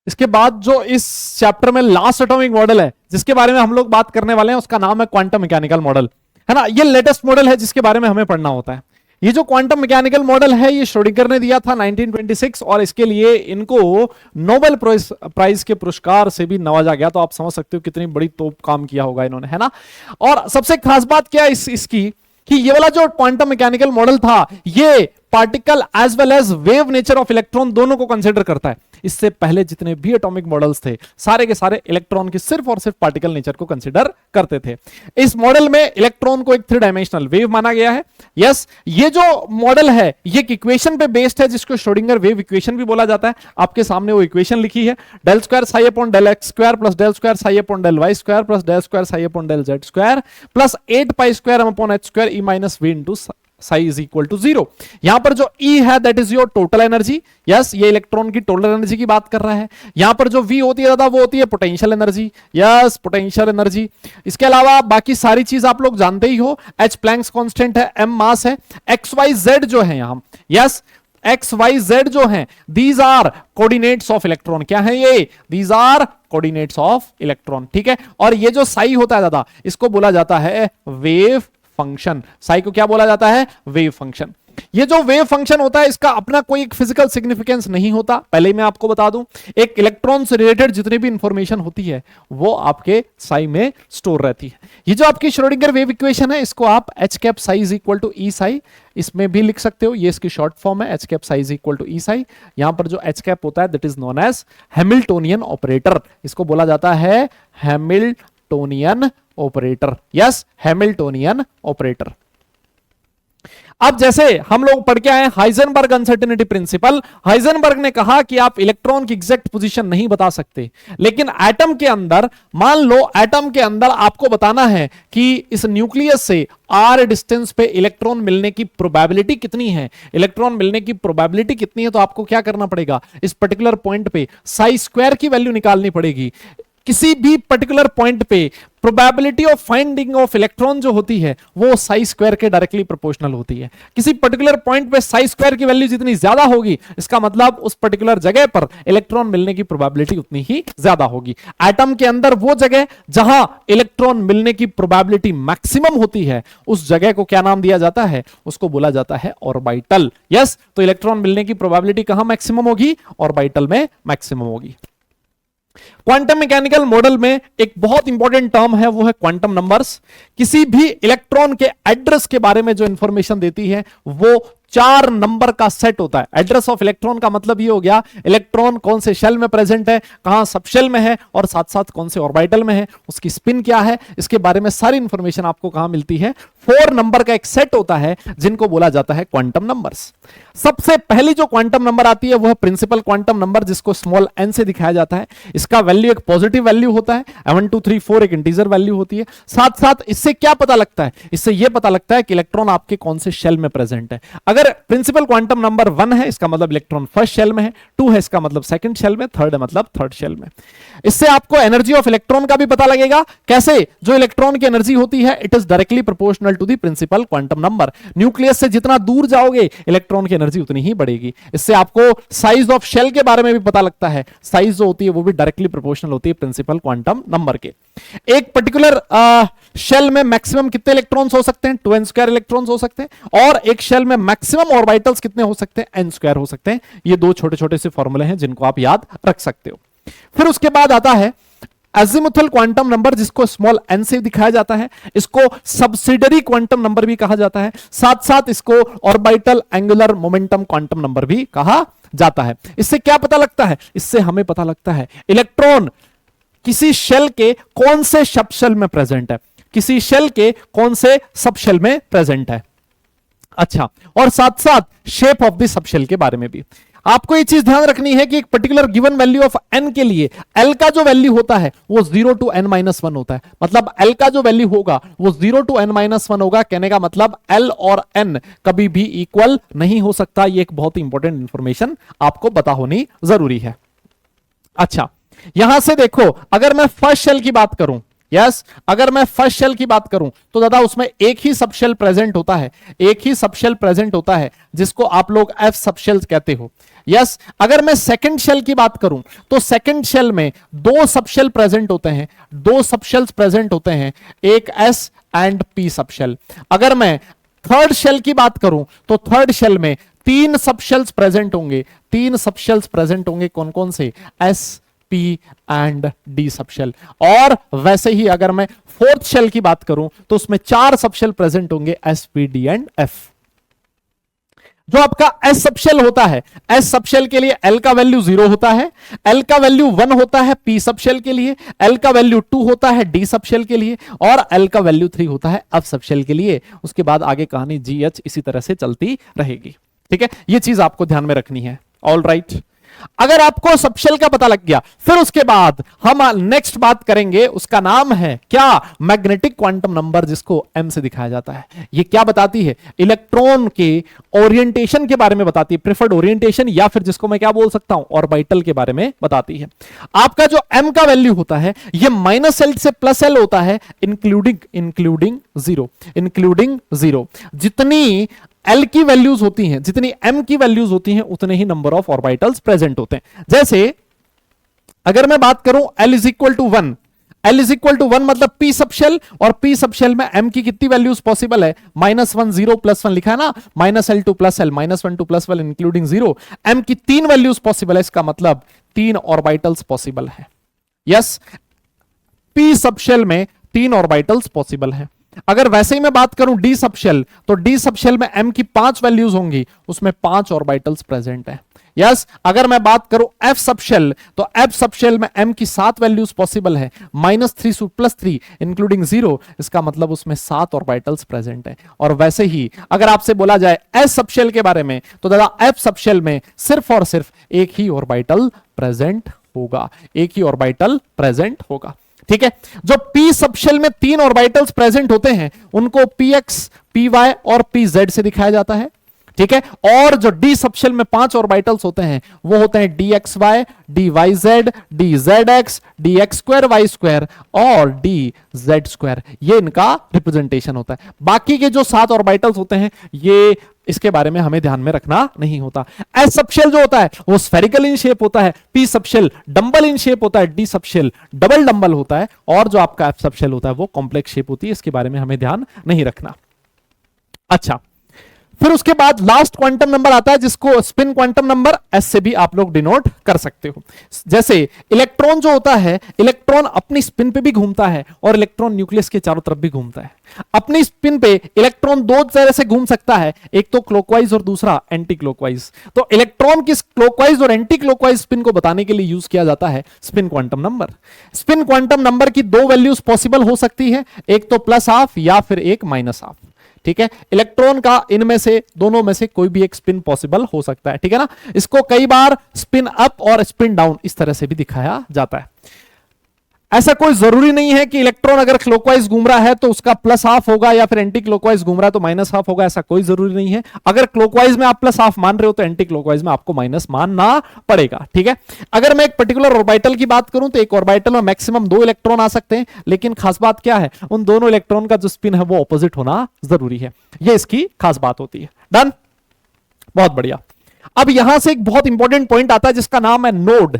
इसके बाद जो इस चैप्टर में लास्ट एटॉमिक मॉडल है जिसके बारे में हम लोग बात करने वाले हैं, उसका नाम है क्वांटम मैकेनिकल मॉडल, है ना। ये लेटेस्ट मॉडल है जिसके बारे में हमें पढ़ना होता है। ये जो क्वांटम मैकेनिकल मॉडल है, ये श्रोडिंगर ने दिया था 1926, और इसके लिए इनको नोबेल प्राइज के पुरस्कार से भी नवाजा गया। तो आप समझ सकते हो कितनी बड़ी तोप काम किया होगा इन्होंने, है ना। और सबसे खास बात क्या है इसकी, कि ये वाला जो क्वांटम मैकेनिकल मॉडल था, ये particle as well as wave nature of electron दोनों को कंसीडर करता है। इससे पहले जितने भी एटॉमिक मॉडल्स थे, सारे के सारे इलेक्ट्रॉन की सिर्फ और सिर्फ पार्टिकल नेचर को कंसीडर करते थे। इस मॉडल में इलेक्ट्रॉन को एक 3 डायमेंशनल वेव माना गया है। यस, ये जो मॉडल है ये एक इक्वेशन पे बेस्ड है, जिसको श्रोडिंगर वेव इक्वेशन भी बोला जाता है। आपके सामने वो इक्वेशन लिखी है, del square psi upon del x square plus del square psi upon del y square plus del square psi upon del z square plus 8 pi square upon h square e minus v into psi is equal to 0। यहां पर जो E है that is your total energy. Yes, ये इलेक्ट्रॉन की टोटल एनर्जी की बात कर रहा है। यहां पर जो V होती है दादा, वो होती है potential energy. Yes, potential energy. इसके अलावा बाकी सारी चीज आप लोग जानते ही हो। H प्लैंक्स कांस्टेंट है, M मास है, एक्स वाई जेड जो है यहां, यस एक्स वाई जेड जो है, these are coordinates of electron. क्या है ये? These are coordinates of electron, ठीक है। और ये जो साई होता है दादा, इसको बोला जाता है वेव फंक्शन। साई को क्या बोला जाता है? Wave function. ये जो वेव फंक्शन होता है, इसका अपना कोई एक फिजिकल सिग्निफिकेंस नहीं होता। पहले ही मैं आपको बता दूं, एक इलेक्ट्रॉन से रिलेटेड जितनी भी इंफॉर्मेशन होती है वो आपके साई में स्टोर रहती है। ये जो आपकी श्रोडिंगर वेव इक्वेशन है, इसको आप H cap psi is equal to E psi इसमें भी लिख सकते हो। ये इसकी शॉर्ट फॉर्म है, H cap psi is equal to E psi. यहां पर जो एच कैप होता है that is known as Hamiltonian operator. इसको बोला जाता है Hamiltonian operator. Yes, Hamiltonian operator. अब जैसे हम लोग पढ़ के आए हाइजेनबर्ग अनसर्टेनिटी प्रिंसिपल। हाइजेनबर्ग ने कहा कि आप इलेक्ट्रॉन की एग्जैक्ट पोजीशन नहीं बता सकते, लेकिन एटम के अंदर, मान लो एटम के अंदर आपको बताना है कि इस न्यूक्लियस से r डिस्टेंस पे इलेक्ट्रॉन मिलने की प्रोबेबिलिटी कितनी है, इलेक्ट्रॉन मिलने की प्रोबेबिलिटी कितनी है, तो आपको क्या करना पड़ेगा? इस पर्टिकुलर पॉइंट पे साई स्क्वायर की वैल्यू निकालनी पड़ेगी। किसी भी पर्टिकुलर पॉइंट पे probability of finding of electron जो होती है वो साई स्क्वायर के डायरेक्टली प्रोपोर्शनल होती है। किसी पर्टिकुलर पॉइंट पे साई स्क्वायर की वैल्यू जितनी ज्यादा होगी, इसका मतलब उस पर्टिकुलर जगह पर इलेक्ट्रॉन मिलने की प्रोबेबिलिटी उतनी ही ज्यादा होगी। एटम के अंदर वो जगह जहां इलेक्ट्रॉन मिलने की प्रोबेबिलिटी मैक्सिमम होती है, उस जगह को क्या नाम दिया जाता है? उसको बोला जाता है ऑर्बिटल। यस, तो इलेक्ट्रॉन मिलने की प्रोबेबिलिटी कहां मैक्सिमम होगी? ऑर्बिटल में मैक्सिमम होगी। क्वांटम मैकेनिकल मॉडल में एक बहुत इंपॉर्टेंट टर्म है, वो है क्वांटम नंबर्स। किसी भी इलेक्ट्रॉन के एड्रेस के बारे में जो इंफॉर्मेशन देती है वो 4 नंबर का सेट होता है। एड्रेस ऑफ इलेक्ट्रॉन का मतलब ये हो गया इलेक्ट्रॉन कौन से शेल में प्रेजेंट है, कहां सब शेल में है, और साथ साथ कौन से ऑर्बिटल में है, उसकी स्पिन क्या है, इसके बारे में सारी इंफॉर्मेशन आपको कहां मिलती है। 4 नंबर का एक सेट होता है जिनको बोला जाता है क्वांटम नंबर्स। सबसे पहली जो क्वांटम नंबर आती है वह प्रिंसिपल क्वांटम नंबर, जिसको स्मॉल n से दिखाया जाता है। इसका वैल्यू एक पॉजिटिव वैल्यू होता है, 1 2 3 4 एक इंटीजर वैल्यू होती है। साथ साथ इससे क्या पता लगता है, इससे यह पता लगता है कि इलेक्ट्रॉन आपके कौन से शेल में प्रेजेंट है। अगर प्रिंसिपल क्वांटम नंबर 1 है इसका मतलब इलेक्ट्रॉन फर्स्ट शेल में है, 2 है इसका मतलब सेकंड शेल में, 3 है मतलब थर्ड शेल में। इससे आपको एनर्जी ऑफ इलेक्ट्रॉन का भी पता लगेगा। कैसे? जो इलेक्ट्रॉन की एनर्जी होती है it is directly proportional to the principal quantum number. Nucleus से जितना दूर जाओगे इलेक्ट्रॉन की एनर्जी उतनी ही बढ़ेगी। इससे आपको साइज ऑफ शेल के बारे में भी पता लगता है। साइज जो होती है वो भी डायरेक्टली प्रोपोर्शनल होती है प्रिंसिपल क्वांटम नंबर के। एक पर्टिकुलर शेल में मैक्सिमम कितने इलेक्ट्रॉन्स हो सकते हैं? 2n² इलेक्ट्रॉन्स हो सकते हैं। और एक शेल में मैक्सिमम ऑर्बिटल्स कितने हो सकते हैं? n² हो सकते हैं। ये दो छोटे छोटे से फॉर्मूले हैं जिनको आप याद रख सकते हो। फिर उसके बाद आता है अजीमुथल क्वांटम नंबर, जिसको स्मॉल n से दिखाया जाता है। इसको सब्सिडरी क्वांटम नंबर भी कहा जाता है। साथ साथ इसको orbital angular momentum quantum number भी कहा जाता है। इससे क्या पता लगता है? इससे हमें पता लगता है इलेक्ट्रॉन किसी शेल के कौन से सब शेल में प्रेजेंट है, किसी शेल के कौन से सब शेल में प्रेजेंट है। अच्छा, और साथ साथ shape of the sub shell के बारे में भी आपको ये चीज ध्यान रखनी है कि एक particular given value of n के लिए l का जो वैल्यू होता है वो 0 to n-1 होता है। मतलब l का जो वैल्यू होगा वो 0 to n-1 होगा। कहने का मतलब l और n कभी भी इक्वल नहीं हो सकता। ये एक बहुत ही इंपॉर्टेंट इंफॉर्मेशन आपको पता होनी जरूरी है। अच्छा, यहां से देखो, अगर मैं फर्स्ट शेल की बात करूं, अगर मैं फर्स्ट शेल की बात करूं तो दादा उसमें एक ही सब शेल प्रेजेंट होता है, एक ही सब शेल प्रेजेंट होता है जिसको आप लोग f सब शेल कहते हो। अगर मैं सेकंड शेल की बात करूं तो सेकंड शेल में 2 सब शेल प्रेजेंट होते हैं, 2 सब शेल्स प्रेजेंट होते हैं, एक s and p sub shell. अगर मैं थर्ड शेल की बात करूं तो थर्ड शेल में 3 सब शेल्स प्रेजेंट होंगे, 3 सब शेल्स प्रेजेंट होंगे। कौन कौन से? s P and D sub shell. और वैसे ही अगर मैं फोर्थ शेल की बात करूं तो उसमें 4 सब शेल प्रेजेंट होंगे, S P D and F। जो आपका S सब शेल होता है, S सब शेल के लिए L का वैल्यू 0 होता है, L का वैल्यू 1 होता है P सब शेल के लिए, L का वैल्यू 2 होता है D सब शेल के लिए, और L का वैल्यू 3 होता है F सब शेल के लिए। उसके बाद आगे कहानी GH इसी तरह से चलती रहेगी। ठीक है, ये चीज आपको ध्यान में रखनी है। ऑल राइट, अगर आपको सब शेल का पता लग गया, फिर उसके बाद हम नेक्स्ट बात करेंगे, उसका नाम है क्या? मैग्नेटिक क्वांटम नंबर, जिसको m से दिखाया जाता है। ये क्या बताती है? इलेक्ट्रॉन के ओरिएंटेशन के बारे में बताती है, प्रेफर्ड ओरिएंटेशन, या फिर जिसको मैं क्या बोल सकता हूं, ऑर्बिटल के बारे में बताती है। आपका जो m का वैल्यू होता है ये -l से +l होता है, इंक्लूडिंग जीरो। जितनी L की वैल्यूज होती हैं, जितनी M की वैल्यूज होती हैं, उतने ही नंबर ऑफ ऑर्बिटल्स प्रेजेंट होते हैं। जैसे अगर मैं बात करूं L = 1, L = 1 मतलब P सब शेल, और P सब शेल में M की कितनी वैल्यूज पॉसिबल है? -1 0 +1 लिखा है ना, -l to +l, -1 to +1 including 0। M की 3 वैल्यूज पॉसिबल है, इसका मतलब 3 ऑर्बिटल्स पॉसिबल है। P सब शेल में 3 ऑर्बिटल्स पॉसिबल है। अगर वैसे ही मैं बात करूं D सब शेल, तो D सब शेल में M की 5 वैल्यूज होंगी, उसमें 5 ऑर्बिटल्स प्रेजेंट है। अगर मैं बात करूं F सब शेल, तो F सब शेल में M की 7 वैल्यूज पॉसिबल है, -3 to +3 इंक्लूडिंग 0, इसका मतलब उसमें 7 ऑर्बिटल्स प्रेजेंट है। और वैसे ही अगर आपसे बोला जाए S सब शेल के बारे में, तो दादा F सब शेल में सिर्फ और सिर्फ एक ही ऑर्बिटल प्रेजेंट होगा, एक ही ऑर्बिटल प्रेजेंट होगा। ठीक है, जो P सब शेल में 3 ऑर्बिटल्स प्रेजेंट होते हैं उनको Px, Py और Pz से दिखाया जाता है। ठीक है, और जो D सब शेल में 5 ऑर्बिटल्स होते हैं वो होते हैं dxy, dyz, dzx, dx2y2 और dz2। ये इनका रिप्रेजेंटेशन होता है। बाकी के जो 7 ऑर्बिटल्स होते हैं ये इसके बारे में हमें ध्यान में रखना नहीं होता। S सब शेल जो होता है वो स्फेरिकल इन शेप होता है, P sub shell dumbbell in shape होता है, D sub shell double dumbbell होता है, और जो आपका F सब शेल होता है वो कॉम्प्लेक्स शेप होती है। इसके बारे में हमें ध्यान नहीं रखना। अच्छा, फिर उसके बाद लास्ट क्वांटम नंबर आता है जिसको स्पिन क्वांटम नंबर एस से भी आप लोग डिनोट कर सकते हो। जैसे इलेक्ट्रॉन जो होता है, इलेक्ट्रॉन अपनी स्पिन पे भी घूमता है और इलेक्ट्रॉन न्यूक्लियस के चारों तरफ भी घूमता है। अपनी स्पिन पे इलेक्ट्रॉन दो तरह से घूम सकता है, एक तो क्लॉकवाइज और दूसरा एंटी क्लॉकवाइज। तो इलेक्ट्रॉन की क्लॉकवाइज और एंटी क्लॉकवाइज स्पिन को बताने के लिए यूज किया जाता है spin quantum number. Spin quantum number की दो वैल्यूज पॉसिबल हो सकती है, एक तो प्लस हाफ या फिर एक माइनस हाफ। ठीक है, इलेक्ट्रॉन का इनमें से दोनों में से कोई भी एक स्पिन पॉसिबल हो सकता है। ठीक है ना, इसको कई बार स्पिन अप और स्पिन डाउन इस तरह से भी दिखाया जाता है। ऐसा कोई जरूरी नहीं है कि इलेक्ट्रॉन अगर क्लॉकवाइज घूम रहा है तो उसका प्लस हाफ होगा या फिर एंटी क्लॉकवाइज घूम रहा है तो माइनस हाफ होगा, ऐसा कोई जरूरी नहीं है। अगर क्लॉकवाइज में आप प्लस हाफ मान रहे हो तो एंटी क्लॉकवाइज में आपको माइनस मानना पड़ेगा। ठीक है, अगर मैं एक पर्टिकुलर ऑर्बिटल की बात करूं तो एक ऑर्बिटल में मैक्सिमम 2 इलेक्ट्रॉन आ सकते हैं, लेकिन खास बात क्या है, उन दोनों इलेक्ट्रॉन का जो स्पिन है वो ऑपोजिट होना जरूरी है। यह इसकी खास बात होती है। डन, बहुत बढ़िया। अब यहां से एक बहुत इंपॉर्टेंट पॉइंट आता है जिसका नाम है नोड।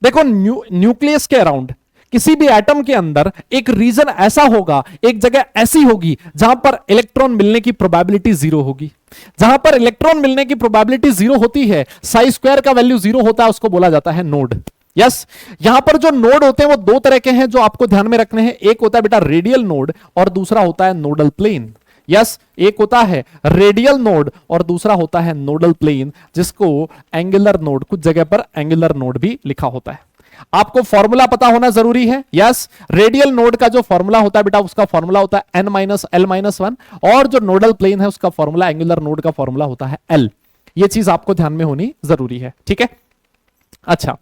देखो, न्यूक्लियस के अराउंड किसी भी एटम के अंदर एक रीजन ऐसा होगा, एक जगह ऐसी होगी जहां पर इलेक्ट्रॉन मिलने की प्रोबेबिलिटी 0 होगी। जहां पर इलेक्ट्रॉन मिलने की प्रोबेबिलिटी 0 होती है, साई स्क्वायर का वैल्यू 0 होता है, उसको बोला जाता है नोड। यस, यहां पर जो नोड होते हैं वो दो तरह के हैं जो आपको ध्यान में रखने हैं। एक होता है बेटा रेडियल नोड और दूसरा होता है नोडल प्लेन। यस, एक होता है रेडियल नोड और दूसरा होता है नोडल प्लेन, जिसको एंगुलर नोड, कुछ जगह पर एंगुलर नोड भी लिखा होता है। आपको फॉर्मूला पता होना जरूरी है। यस, रेडियल नोड का जो फॉर्मूला होता है बेटा, उसका फॉर्मूला होता है n-l-1, और जो नोडल प्लेन है उसका फॉर्मूला, एंगुलर नोड का फॉर्मूला होता है l। ये चीज आपको ध्यान में होनी जरूरी है। ठीक है, अच्छा,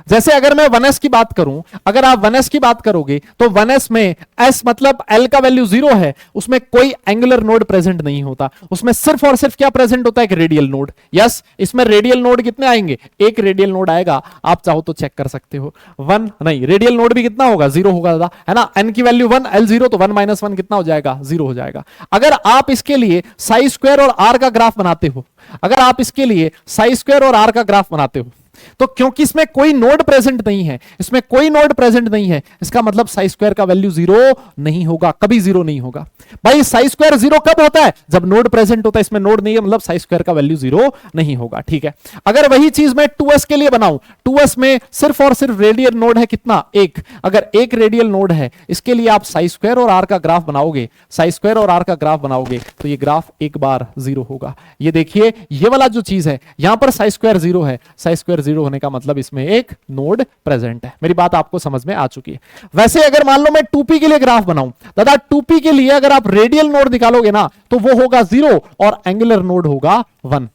जैसे अगर मैं 1s की बात करूं, अगर आप 1s की बात करोगे तो 1s में s मतलब l का वैल्यू 0 है, उसमें कोई एंगुलर नोड प्रेजेंट नहीं होता, उसमें सिर्फ और सिर्फ क्या प्रेजेंट होता है, एक रेडियल नोड। यस, इसमें रेडियल नोड कितने आएंगे, एक रेडियल नोड आएगा, आप चाहो तो चेक कर सकते हो। 1 नहीं, रेडियल नोड भी कितना होगा, 0 होगा दादा, है ना। n की वैल्यू 1, l 0, तो 1 - 1 कितना हो जाएगा, 0 हो जाएगा। अगर आप इसके लिए साई स्क्वायर और r का ग्राफ बनाते हो, अगर आप इसके लिए साई स्क्वायर और r का ग्राफ बनाते हो, तो क्योंकि इसमें कोई नोड प्रेजेंट नहीं है, इसमें कोई नोड प्रेजेंट नहीं है, इसका मतलब साई स्क्वायर का वैल्यू 0 नहीं होगा, कभी 0 नहीं होगा। भाई साई स्क्वायर 0 कब होता है, जब नोड प्रेजेंट होता है, इसमें नोड नहीं है, मतलब साई स्क्वायर का वैल्यू 0 नहीं होगा। ठीक है, अगर वही चीज मैं 2s के लिए बनाऊं, 2s में सिर्फ और सिर्फ रेडियल नोड है कितना, एक। अगर एक रेडियल नोड है, इसके लिए आप साई स्क्वायर और r का ग्राफ बनाओगे, साई स्क्वायर और r का ग्राफ बनाओगे तो ये ग्राफ एक बार 0 होगा। ये देखिए, ये वाला जो चीज है, यहां पर साई स्क्वायर 0 है, साई स्क्वायर 0 होने का मतलब इसमें एक नोड प्रेजेंट है। मेरी बात आपको समझ में आ चुकी है। वैसे अगर मान लो मैं 2p के लिए ग्राफ बनाऊं, दादा 2p के लिए अगर आप रेडियल नोड निकालोगे ना तो वो होगा 0 और एंगुलर नोड होगा 1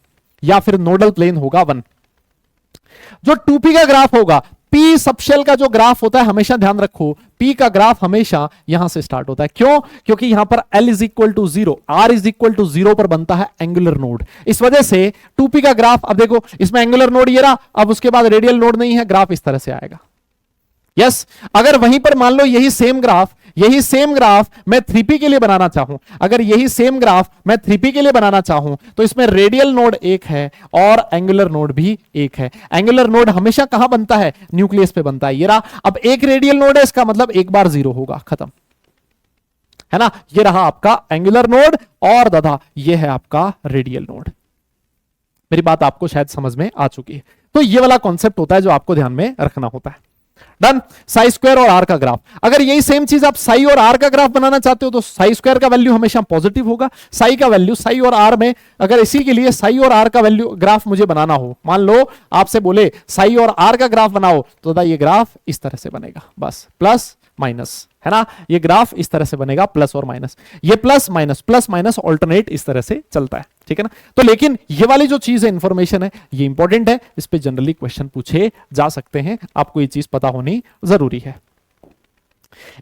या फिर नोडल प्लेन होगा 1। जो 2p का ग्राफ होगा, p सबशेल का जो ग्राफ होता है, हमेशा ध्यान रखो, p का ग्राफ हमेशा यहां से स्टार्ट होता है। क्यों? क्योंकि यहां पर l = 0, r = 0 पर बनता है एंगुलर नोड। इस वजह से 2p का ग्राफ, अब देखो इसमें एंगुलर नोड ये रहा, अब उसके बाद रेडियल नोड नहीं है, ग्राफ इस तरह से आएगा। यस, अगर वहीं पर मान लो यही सेम ग्राफ मैं 3p के लिए बनाना चाहूं, अगर यही सेम ग्राफ मैं 3p के लिए बनाना चाहूं तो इसमें रेडियल नोड एक है और एंगुलर नोड भी एक है। एंगुलर नोड हमेशा कहां बनता है, न्यूक्लियस पे बनता है। ये रहा, अब एक रेडियल नोड है, इसका मतलब एक बार 0 होगा, खत्म, है ना। ये रहा आपका एंगुलर नोड और दादा ये है आपका रेडियल नोड। मेरी बात आपको शायद समझ में आ चुकी है। तो ये वाला कॉन्सेप्ट होता है जो आपको ध्यान में रखना होता है। डन, साई स्क्वायर और आर का ग्राफ। अगर यही सेम चीज आप साई और आर का ग्राफ बनाना चाहते हो तो साई स्क्वायर का वैल्यू हमेशा पॉजिटिव होगा, साई का वैल्यू, साई और आर में अगर इसी के लिए साई और आर का वैल्यू ग्राफ मुझे बनाना हो, मान लो आपसे बोले साई और आर का ग्राफ बनाओ, तो ये ग्राफ इस तरह से बनेगा, बस प्लस माइनस, है ना। ये ग्राफ इस तरह से बनेगा, प्लस और माइनस, ये प्लस माइनस ऑल्टरनेट इस तरह से चलता है, ठीक है ना। तो लेकिन ये वाली जो चीज है, इंफॉर्मेशन है, ये इंपॉर्टेंट है, इस पे जनरली क्वेश्चन पूछे जा सकते हैं, आपको ये चीज पता होनी जरूरी है।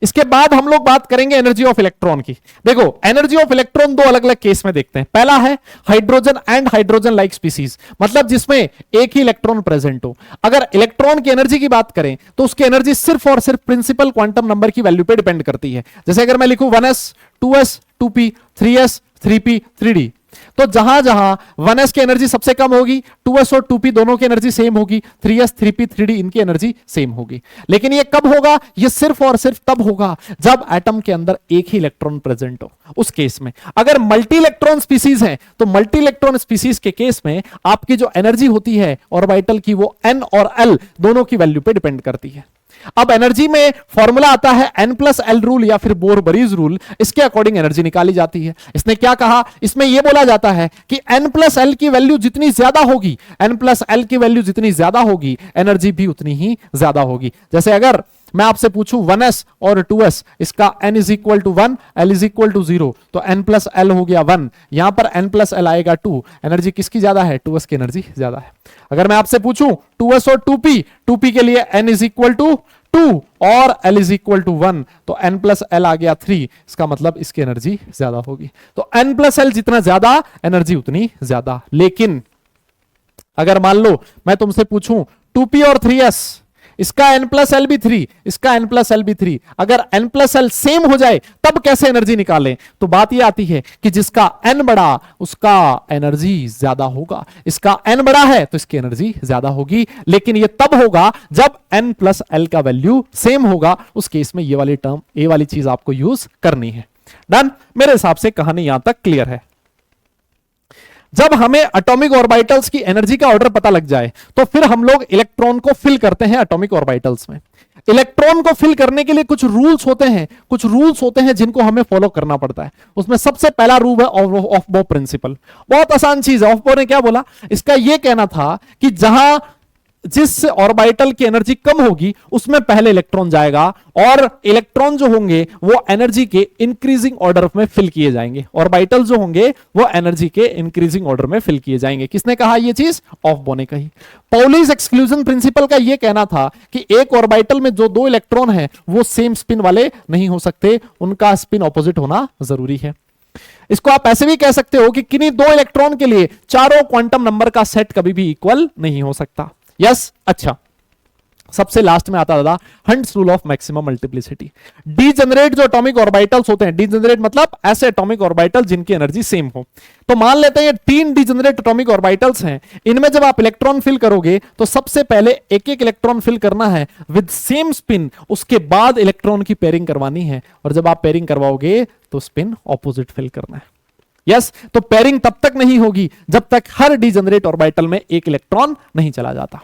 इसके बाद हम लोग बात करेंगे एनर्जी ऑफ इलेक्ट्रॉन की। देखो, एनर्जी ऑफ इलेक्ट्रॉन दो अलग अलग केस में देखते हैं। पहला है hydrogen and hydrogen like species, मतलब जिसमें एक ही इलेक्ट्रॉन प्रेजेंट हो। अगर इलेक्ट्रॉन की एनर्जी की बात करें तो उसकी एनर्जी सिर्फ और सिर्फ प्रिंसिपल क्वांटम नंबर की वैल्यू पे डिपेंड करती है। जैसे अगर मैं लिखूं 1s 2s 2p 3s 3p 3d, तो जहां जहां 1s की एनर्जी सबसे कम होगी, 2s और 2p दोनों की एनर्जी सेम होगी, 3s 3p 3d इनकी एनर्जी सेम होगी। लेकिन ये कब होगा? ये सिर्फ और सिर्फ तब होगा जब एटम के अंदर एक ही इलेक्ट्रॉन प्रेजेंट हो। उस केस में अगर मल्टी इलेक्ट्रॉन स्पीसीज है तो मल्टी इलेक्ट्रॉन स्पीसीज के केस में आपकी जो एनर्जी होती है ऑर्बिटल की वो n और l दोनों की वैल्यू पे डिपेंड करती है। अब एनर्जी में फॉर्मूला आता है n+l रूल या फिर बोर-बरीज रूल, इसके अकॉर्डिंग एनर्जी निकाली जाती है। इसने क्या कहा? इसमें यह बोला जाता है कि n+l की वैल्यू जितनी ज्यादा होगी, n+l की वैल्यू जितनी ज्यादा होगी, एनर्जी भी उतनी ही ज्यादा होगी। जैसे अगर मैं आपसे पूछूं 1s और 2s, इसका n is equal to 1, l is equal to 0, तो n+l हो गया 1, यहां पर n+l आएगा 2, एनर्जी किसकी ज्यादा है? 2s की एनर्जी ज्यादा है। अगर मैं आपसे पूछूं 2s और 2p के लिए n इज इक्वल टू 2 और l इज इक्वल टू 1, तो n+l आ गया 3, इसका मतलब इसकी एनर्जी ज्यादा होगी। तो n+l जितना ज्यादा एनर्जी उतनी ज्यादा। लेकिन अगर मान लो मैं तुमसे पूछूं 2p और 3s, इसका n+l भी 3, इसका n+l भी 3, अगर n+l सेम हो जाए तब कैसे एनर्जी निकालें? तो बात यह आती है कि जिसका n बड़ा उसका एनर्जी ज्यादा होगा, इसका n बड़ा है तो इसकी एनर्जी ज्यादा होगी। लेकिन यह तब होगा जब n+l का वैल्यू सेम होगा, उस केस में ये वाली टर्म, ये वाली चीज आपको यूज करनी है। डन? मेरे हिसाब से कहानी यहां तक क्लियर है। जब हमें एटॉमिक ऑर्बिटल्स की एनर्जी का ऑर्डर पता लग जाए तो फिर हम लोग इलेक्ट्रॉन को फिल करते हैं एटॉमिक ऑर्बिटल्स में। इलेक्ट्रॉन को फिल करने के लिए कुछ रूल्स होते हैं जिनको हमें फॉलो करना पड़ता है। उसमें सबसे पहला रूल है ऑफ बो प्रिंसिपल। बहुत आसान चीज है। ऑफ बो ने क्या बोला? इसका यह कहना था कि जहां जिस ऑर्बिटल की एनर्जी कम होगी उसमें पहले इलेक्ट्रॉन जाएगा और इलेक्ट्रॉन जो होंगे वो एनर्जी के इंक्रीजिंग ऑर्डर में फिल किए जाएंगे। ऑर्बिटल जो होंगे वो एनर्जी के इंक्रीजिंग ऑर्डर में फिल किए जाएंगे। किसने कहा ये चीज? ऑफ बो ने कही। पाउलीज एक्सक्लूजन प्रिंसिपल का यह कहना था कि एक ऑर्बिटल में जो दो इलेक्ट्रॉन है वो सेम स्पिन वाले नहीं हो सकते, उनका स्पिन ऑपोजिट होना जरूरी है। इसको आप ऐसे भी कह सकते हो कि किन्हीं दो इलेक्ट्रॉन के लिए चारों क्वांटम नंबर का सेट कभी भी इक्वल नहीं हो सकता। यस? अच्छा, सबसे लास्ट में आता दादा hunts rule of maximum multiplicity. Degenerate जो एटॉमिक ऑर्बिटल्स होते हैं, डीजेनरेट मतलब ऐसे एटॉमिक ऑर्बिटल जिनकी एनर्जी सेम हो। तो मान लेते हैं ये 3 डीजेनरेट एटॉमिक ऑर्बिटल्स हैं। इनमें जब आप इलेक्ट्रॉन फिल करोगे तो सबसे पहले एक एक इलेक्ट्रॉन फिल करना है विद सेम स्पिन, उसके बाद इलेक्ट्रॉन की पेयरिंग करवानी है, और जब आप पेयरिंग करवाओगे तो स्पिन ऑपोजिट फिल करना है। यस? तो पेयरिंग तब तक नहीं होगी जब तक हर डीजेनरेट ऑर्बिटल में एक इलेक्ट्रॉन नहीं चला जाता।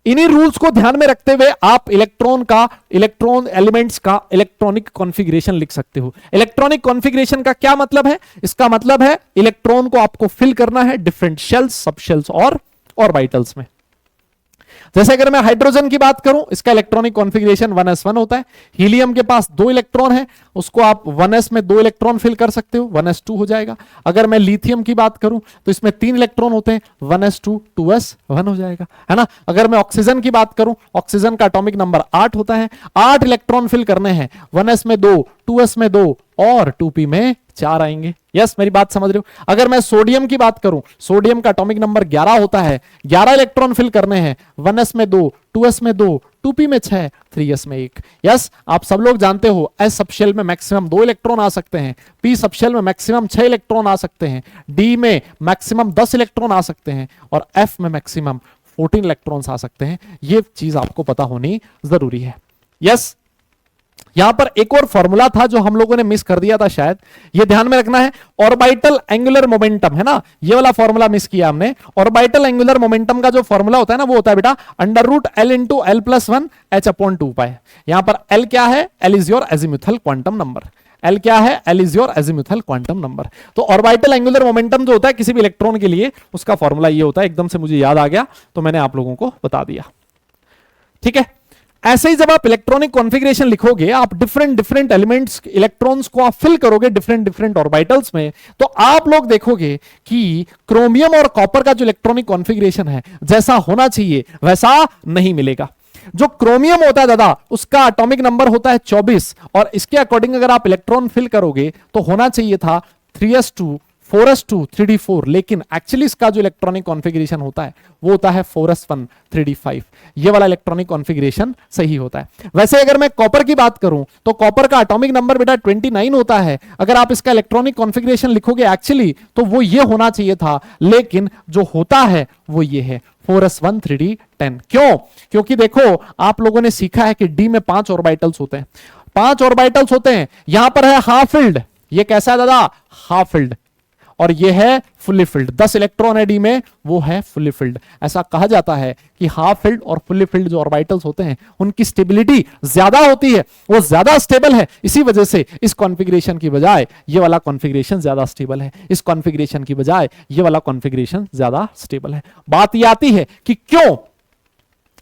इन्हीं रूल्स को ध्यान में रखते हुए आप इलेक्ट्रॉन एलिमेंट्स का इलेक्ट्रॉनिक कॉन्फ़िगरेशन लिख सकते हो। इलेक्ट्रॉनिक कॉन्फ़िगरेशन का क्या मतलब है? इसका मतलब है इलेक्ट्रॉन को आपको फिल करना है डिफरेंट शेल्स, सब शेल्स और ऑर्बिटल्स में। जैसे अगर मैं हाइड्रोजन की बात करूं, इसका इलेक्ट्रॉनिक कॉन्फ़िगरेशन 1s1 होता है। हीलियम के पास 2 इलेक्ट्रॉन है, उसको आप 1s में 2 इलेक्ट्रॉन फिल कर सकते हो, 1s2 हो जाएगा। अगर मैं लिथियम की बात करूं तो इसमें 3 इलेक्ट्रॉन होते हैं, 1s2 2s1 हो जाएगा, है ना। अगर मैं ऑक्सीजन की बात करूं, ऑक्सीजन का एटॉमिक नंबर 8 होता है, 8 इलेक्ट्रॉन फिल करने हैं, 1s में 2, 2s में 2 और 2p में 4 आएंगे। यस, मेरी बात समझ रहे हो। अगर मैं सोडियम की बात करूं, सोडियम का एटॉमिक नंबर 11 होता है, 11 इलेक्ट्रॉन फिल करने हैं, 1s में 2, 2s में 2, 2p में 6, 3s में 1। यस, आप सब लोग जानते हो s सबशेल में मैक्सिमम 2 इलेक्ट्रॉन आ सकते हैं, p सबशेल में मैक्सिमम 6 इलेक्ट्रॉन आ सकते हैं, d में मैक्सिमम 10 इलेक्ट्रॉन आ सकते हैं और f में मैक्सिमम 14 इलेक्ट्रॉन्स आ सकते हैं। ये चीज आपको पता होनी जरूरी है। यस, यहां पर एक और फॉर्मूला था जो हम लोगों ने मिस कर दिया था, शायद ये ध्यान में रखना है। ऑर्बिटल एंगुलर मोमेंटम, है ना, ये वाला फॉर्मूला मिस किया हमने। ऑर्बिटल एंगुलर मोमेंटम का जो फॉर्मूला होता है ना, वो होता है बेटा √L × L+1 h/2π। यहां पर L क्या है? L is your azimuthal quantum number. L क्या है? L is your azimuthal quantum number. तो ऑर्बिटल एंगुलर मोमेंटम जो होता है किसी भी इलेक्ट्रॉन के लिए, उसका फॉर्मूला ये होता है। एकदम से मुझे याद आ गया तो मैंने आप लोगों को बता दिया। ठीक है, ऐसे ही जब आप इलेक्ट्रॉनिक कॉन्फ़िगरेशन लिखोगे, आप डिफरेंट एलिमेंट्स, इलेक्ट्रॉन्स को आप फिल करोगे डिफरेंट ऑर्बिटल्स में, तो आप लोग देखोगे कि क्रोमियम और कॉपर का जो इलेक्ट्रॉनिक कॉन्फ़िगरेशन है जैसा होना चाहिए वैसा नहीं मिलेगा। जो क्रोमियम होता है दादा, उसका एटॉमिक नंबर होता है 24 और इसके अकॉर्डिंग अगर आप इलेक्ट्रॉन फिल करोगे तो होना चाहिए था 3s2 4s2 3d4, लेकिन एक्चुअली इसका जो इलेक्ट्रॉनिक कॉन्फ़िगरेशन होता है वो होता है 4s1 3d5। ये वाला इलेक्ट्रॉनिक कॉन्फ़िगरेशन सही होता है। वैसे अगर मैं कॉपर की बात करूं तो कॉपर का एटॉमिक नंबर बेटा 29 होता है। अगर आप इसका इलेक्ट्रॉनिक कॉन्फ़िगरेशन लिखोगे एक्चुअली तो वो ये होना चाहिए था, लेकिन जो होता है वो ये है 4s1 3d10। क्यों? क्योंकि देखो आप लोगों ने सीखा है कि डी में 5 ऑर्बिटल्स होते हैं, 5 ऑर्बिटल्स होते हैं। यहां पर है हाफ फिल्ड, ये कैसा है दादा? Half filled. और ये है फुली फिल्ड। 10 इलेक्ट्रॉन है डी में, वो है फुली फिल्ड। ऐसा कहा जाता है कि हाफ फिल्ड और फुली फिल्ड जो ऑर्बिटल्स होते हैं उनकी स्टेबिलिटी ज्यादा होती है, वो ज्यादा स्टेबल है। इसी वजह से इस कॉन्फ़िगरेशन की बजाय ये वाला कॉन्फ़िगरेशन ज्यादा स्टेबल है, इस कॉन्फ़िगरेशन की बजाय ये वाला कॉन्फ़िगरेशन ज्यादा स्टेबल है। बात ये आती है कि क्यों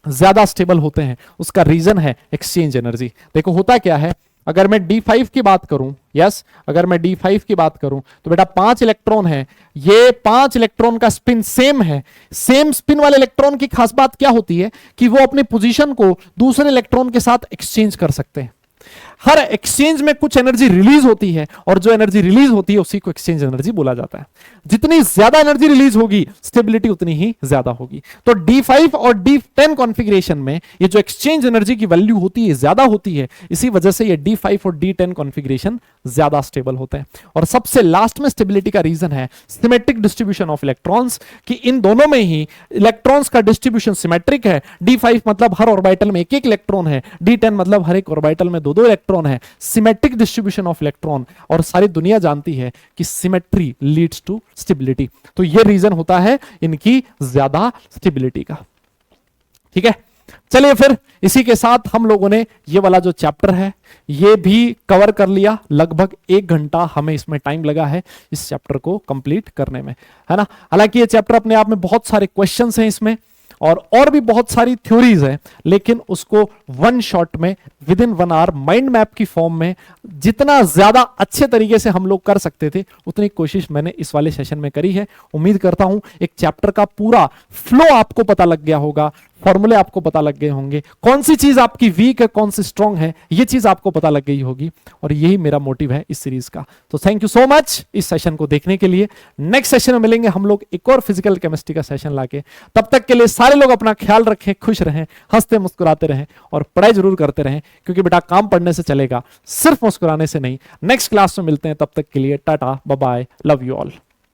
ज्यादा स्टेबल होते हैं, उसका रीजन है एक्सचेंज एनर्जी। देखो होता क्या है, अगर मैं D5 की बात करूं, यस अगर मैं D5 की बात करूं तो बेटा 5 इलेक्ट्रॉन है, ये 5 इलेक्ट्रॉन का स्पिन सेम है। सेम स्पिन वाले इलेक्ट्रॉन की खास बात क्या होती है कि वो अपनी पोजीशन को दूसरे इलेक्ट्रॉन के साथ एक्सचेंज कर सकते हैं। हर एक्सचेंज में कुछ एनर्जी रिलीज होती है, और जो एनर्जी रिलीज होती है उसी को एक्सचेंज एनर्जी बोला जाता है। जितनी ज्यादा एनर्जी रिलीज होगी स्टेबिलिटी उतनी ही ज्यादा होगी। तो D5 और D10 कॉन्फ़िगरेशन में ये जो एक्सचेंज एनर्जी की वैल्यू होती है ज्यादा होती है, इसी वजह से ये D5 और D10 कॉन्फ़िगरेशन ज्यादा स्टेबल होते हैं। और सबसे लास्ट में स्टेबिलिटी का रीजन है सिमेट्रिक डिस्ट्रीब्यूशन ऑफ इलेक्ट्रॉन्स, कि इन दोनों में ही इलेक्ट्रॉन्स का डिस्ट्रीब्यूशन सिमेट्रिक है। D5 मतलब हर ऑर्बिटल में एक एक इलेक्ट्रॉन है, D10 मतलब हर एक ऑर्बिटल में दो दो इलेक्ट्रॉन है। सिमेट्रिक डिस्ट्रीब्यूशन ऑफ इलेक्ट्रॉन, और सारी दुनिया जानती है कि सिमेट्री लीड्स टू स्टेबिलिटी। तो ये रीजन होता है इनकी ज्यादा स्टेबिलिटी का। ठीक है, चलिए फिर इसी के साथ हम लोगों ने ये वाला जो चैप्टर है ये भी कवर कर लिया। लगभग 1 घंटा हमें इसमें टाइम लगा है इस चैप्टर को कंप्लीट करने में, है ना। हालांकि ये चैप्टर अपने आप में बहुत सारे क्वेश्चंस हैं इसमें, और भी बहुत सारी थ्योरीज है, लेकिन उसको वन शॉट में within 1 hour mind map की फॉर्म में जितना ज्यादा अच्छे तरीके से हम लोग कर सकते थे उतनी कोशिश मैंने इस वाले सेशन में करी है। उम्मीद करता हूं एक चैप्टर का पूरा फ्लो आपको पता लग गया होगा, फॉर्मूले आपको पता लग गए होंगे, कौन सी चीज आपकी वीक है कौन सी स्ट्रांग है ये चीज आपको पता लग गई होगी, और यही मेरा मोटिव है इस सीरीज का। तो थैंक यू सो मच इस सेशन को देखने के लिए। नेक्स्ट सेशन में मिलेंगे हम लोग एक और फिजिकल केमिस्ट्री का सेशन लाके। तब तक के लिए सारे लोग अपना ख्याल रखें, खुश रहें, हंसते मुस्कुराते रहें, और पढ़ाई जरूर करते रहें, क्योंकि बेटा काम पढ़ने से चलेगा, सिर्फ मुस्कुराने से नहीं। नेक्स्ट क्लास में मिलते हैं, तब तक के लिए tata bye bye, love you all.